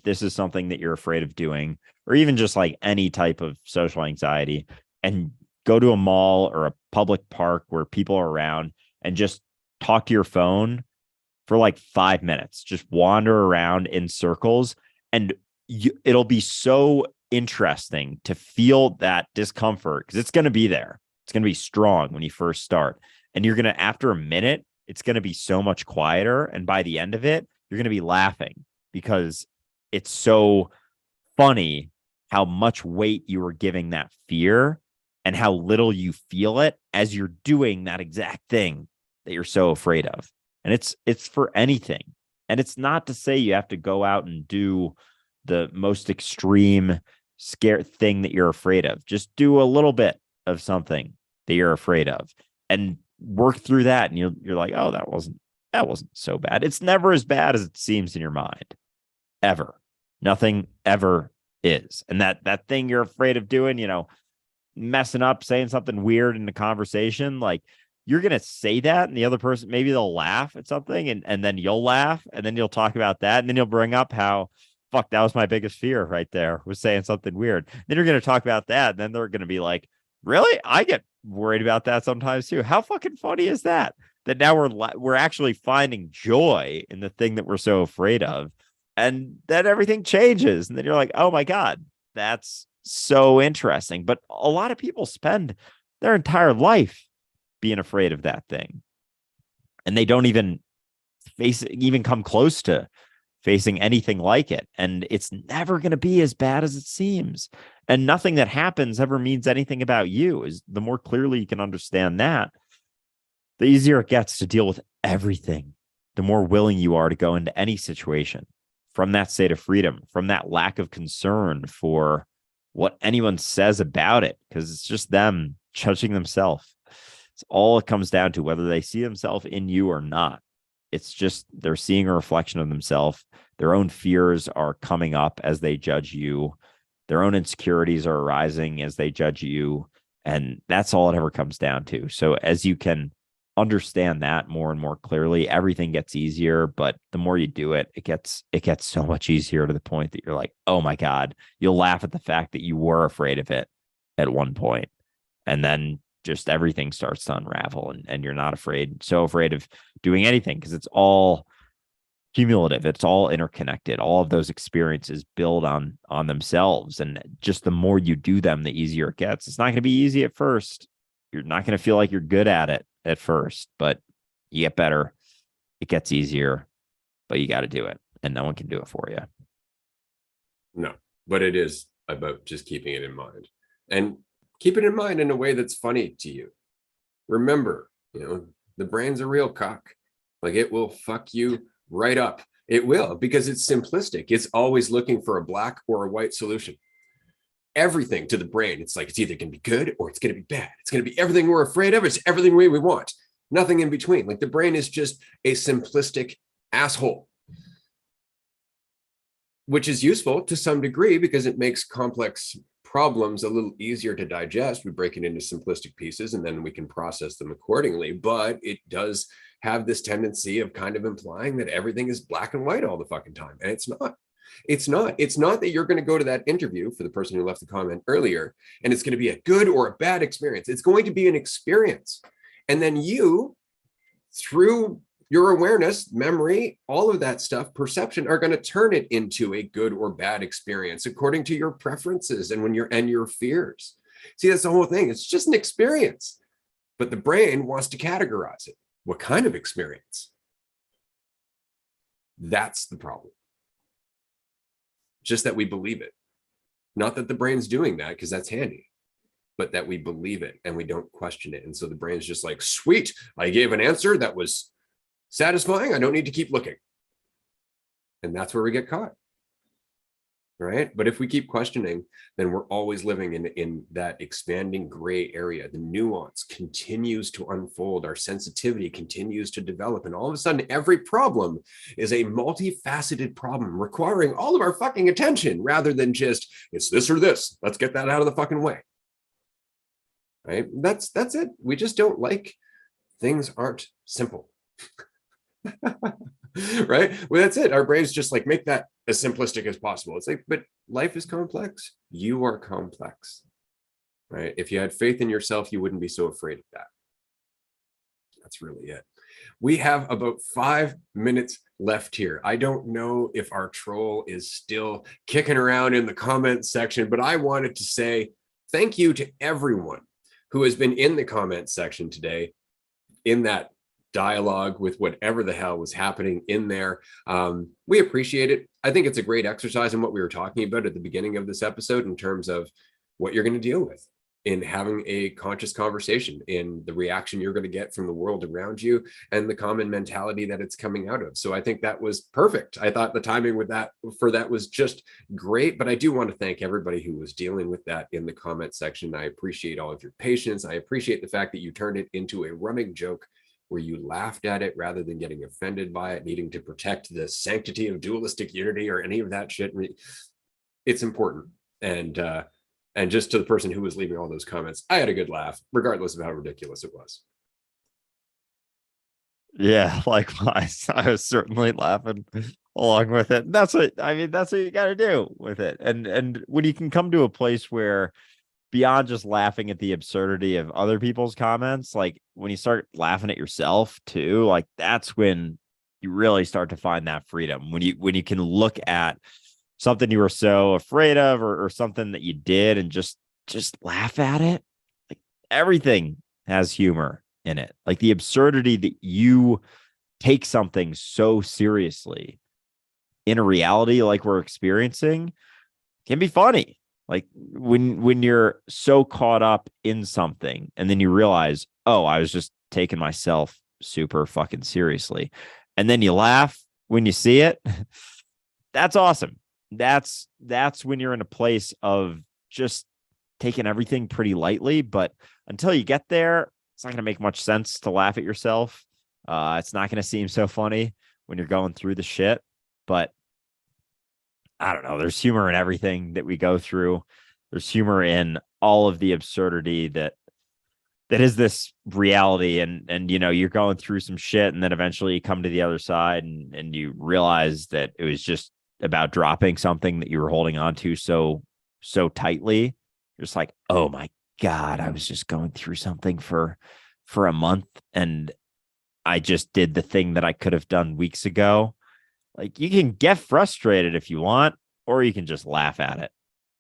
S1: this is something that you're afraid of doing, or even just like any type of social anxiety, and go to a mall or a public park where people are around and just talk to your phone for like 5 minutes. Just wander around in circles, and it'll be so interesting to feel that discomfort, because it's going to be there. It's going to be strong when you first start. And you're going to, after a minute, it's going to be so much quieter. And by the end of it, you're going to be laughing because it's so funny how much weight you were giving that fear and how little you feel it as you're doing that exact thing that you're so afraid of. And it's for anything. And it's not to say you have to go out and do the most extreme scare thing that you're afraid of. Just do a little bit of something that you're afraid of and work through that. And you're like, oh, that wasn't so bad. It's never as bad as it seems in your mind. Ever. Nothing ever is. And that thing you're afraid of doing, messing up, saying something weird in the conversation, like, you're going to say that and the other person, maybe they'll laugh at something and then you'll laugh and then you'll talk about that. And then you'll bring up how, fuck, that was my biggest fear right there, was saying something weird. Then you're going to talk about that. And then they're going to be like, really? I get worried about that sometimes too. How fucking funny is that? That now we're actually finding joy in the thing that we're so afraid of. And then everything changes. And then you're like, oh my God, that's so interesting. But a lot of people spend their entire life being afraid of that thing. And they don't even come close to facing anything like it. And it's never going to be as bad as it seems. And nothing that happens ever means anything about you. Is the more clearly you can understand that, the easier it gets to deal with everything. The more willing you are to go into any situation from that state of freedom, from that lack of concern for what anyone says about it, because it's just them judging themselves. It's all it comes down to, whether they see themselves in you or not. It's just they're seeing a reflection of themselves. Their own fears are coming up as they judge you. Their own insecurities are arising as they judge you. And that's all it ever comes down to. So as you can understand that more and more clearly, everything gets easier. But the more you do it, it gets so much easier, to the point that you're like, oh my God, you'll laugh at the fact that you were afraid of it at one point. And then just everything starts to unravel, and you're not so afraid of doing anything, because it's all cumulative. It's all interconnected. All of those experiences build on themselves. And just the more you do them, the easier it gets. It's not going to be easy at first. You're not going to feel like you're good at it at first, but you get better. It gets easier, but you got to do it, and no one can do it for you.
S2: No, but it is about just keeping it in mind, and keep it in mind in a way that's funny to you. Remember, the brain's a real cock. Like, it will fuck you right up. It will, because it's simplistic. It's always looking for a black or a white solution. Everything to the brain, it's like, it's either going to be good or it's going to be bad. It's going to be everything we're afraid of. It's everything we want. Nothing in between. Like, the brain is just a simplistic asshole, which is useful to some degree because it makes complex problems a little easier to digest. We break it into simplistic pieces and then we can process them accordingly. But it does have this tendency of kind of implying that everything is black and white all the fucking time. And it's not. It's not. It's not that you're going to go to that interview, for the person who left the comment earlier, and it's going to be a good or a bad experience. It's going to be an experience. And then you, through your awareness, memory, all of that stuff, perception, are going to turn it into a good or bad experience according to your preferences and your fears. See, that's the whole thing. It's just an experience, but the brain wants to categorize it. What kind of experience? That's the problem. Just that we believe it. Not that the brain's doing that, because that's handy, but that we believe it and we don't question it. And so the brain's just like, sweet, I gave an answer that was satisfying. I don't need to keep looking. And that's where we get caught. Right? But if we keep questioning, then we're always living in that expanding gray area. The nuance continues to unfold. Our sensitivity continues to develop. And all of a sudden, every problem is a multifaceted problem requiring all of our fucking attention, rather than just, it's this or this. Let's get that out of the fucking way. Right? That's it. We just don't like things aren't simple. Right? Well, that's it. Our brains just like make that as simplistic as possible. It's like, but life is complex. You are complex. Right? If you had faith in yourself, you wouldn't be so afraid of that. That's really it. We have about 5 minutes left here. I don't know if our troll is still kicking around in the comments section, but I wanted to say thank you to everyone who has been in the comments section today, in that dialogue with whatever the hell was happening in there. We appreciate it. I think it's a great exercise in what we were talking about at the beginning of this episode, in terms of what you're going to deal with in having a conscious conversation, in the reaction you're going to get from the world around you, and the common mentality that it's coming out of. So I think that was perfect. I thought the timing with that was just great. But I do want to thank everybody who was dealing with that in the comment section. I appreciate all of your patience. I appreciate the fact that you turned it into a running joke, where you laughed at it rather than getting offended by it, needing to protect the sanctity of dualistic unity or any of that shit. It's important. And just to the person who was leaving all those comments, I had a good laugh, regardless of how ridiculous it was.
S1: Yeah, likewise. I was certainly laughing along with it. That's what you got to do with it. And when you can come to a place where, beyond just laughing at the absurdity of other people's comments, like when you start laughing at yourself too, like that's when you really start to find that freedom. When you can look at something you were so afraid of, or something that you did, and just laugh at it. Like, everything has humor in it. Like, the absurdity that you take something so seriously in a reality like we're experiencing can be funny. Like, when you're so caught up in something and then you realize, oh, I was just taking myself super fucking seriously, and then you laugh when you see it. That's awesome. That's when you're in a place of just taking everything pretty lightly. But until you get there, it's not going to make much sense to laugh at yourself. It's not going to seem so funny when you're going through the shit. But I don't know. There's humor in everything that we go through. There's humor in all of the absurdity that this reality, and you know, you're going through some shit, and then eventually you come to the other side, and you realize that it was just about dropping something that you were holding on to so tightly. You're just like, oh my God, I was just going through something for a month, and I just did the thing that I could have done weeks ago. Like, you can get frustrated if you want, or you can just laugh at it.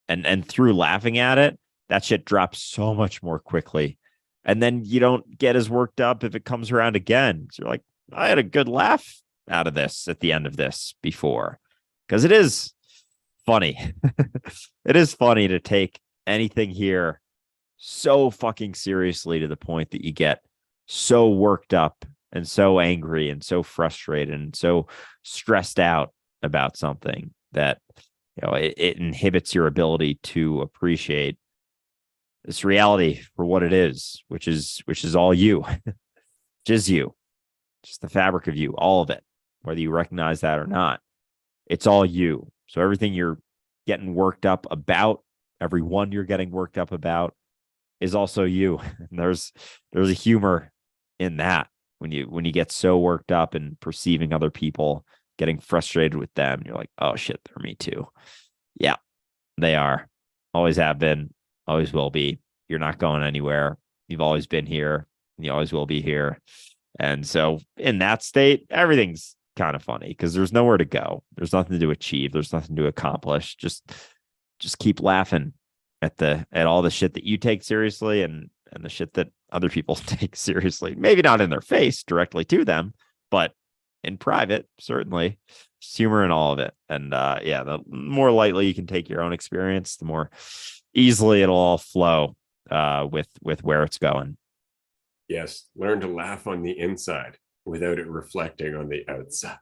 S1: And through laughing at it, that shit drops so much more quickly. And then you don't get as worked up if it comes around again. So you're like, I had a good laugh out of this at the end of this before. Because it is funny. It is funny to take anything here so fucking seriously to the point that you get so worked up and so angry and so frustrated and so stressed out about something that, you know, it inhibits your ability to appreciate this reality for what it is, which is all you, which is you, just the fabric of you, all of it, whether you recognize that or not. It's all you. So everything you're getting worked up about, everyone you're getting worked up about, is also you. And there's a humor in that when you get so worked up and perceiving other people, getting frustrated with them, you're like, oh shit, they're me too. Yeah, they are. Always have been, always will be. You're not going anywhere. You've always been here, and you always will be here. And so in that state, everything's kind of funny because there's nowhere to go. There's nothing to achieve. There's nothing to accomplish. Just keep laughing at all the shit that you take seriously, and the shit that other people take seriously. Maybe not in their face directly to them, but in private, certainly. Just humor in all of it. And yeah, the more lightly you can take your own experience, the more easily it'll all flow with where it's going.
S2: Yes, learn to laugh on the inside without it reflecting on the outside.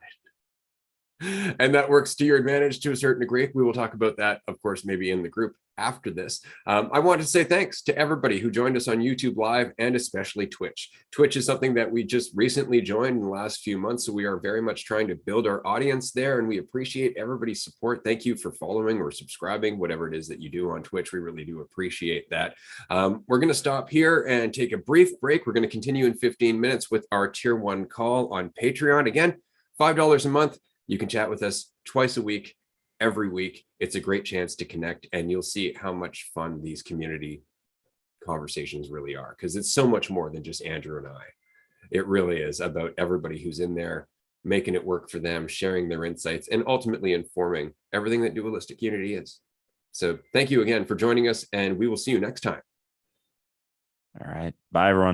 S2: And that works to your advantage to a certain degree. We will talk about that, of course, maybe in the group after this. I want to say thanks to everybody who joined us on YouTube Live and especially Twitch. Twitch is something that we just recently joined in the last few months, so we are very much trying to build our audience there, and we appreciate everybody's support. Thank you for following or subscribing, whatever it is that you do on Twitch. We really do appreciate that. We're going to stop here and take a brief break. We're going to continue in 15 minutes with our Tier 1 call on Patreon. Again, $5 a month. You can chat with us twice a week, every week. It's a great chance to connect, and you'll see how much fun these community conversations really are, because it's so much more than just Andrew and I. It really is about everybody who's in there, making it work for them, sharing their insights, and ultimately informing everything that Dualistic Unity is. So thank you again for joining us, and we will see you next time.
S1: All right. Bye, everyone.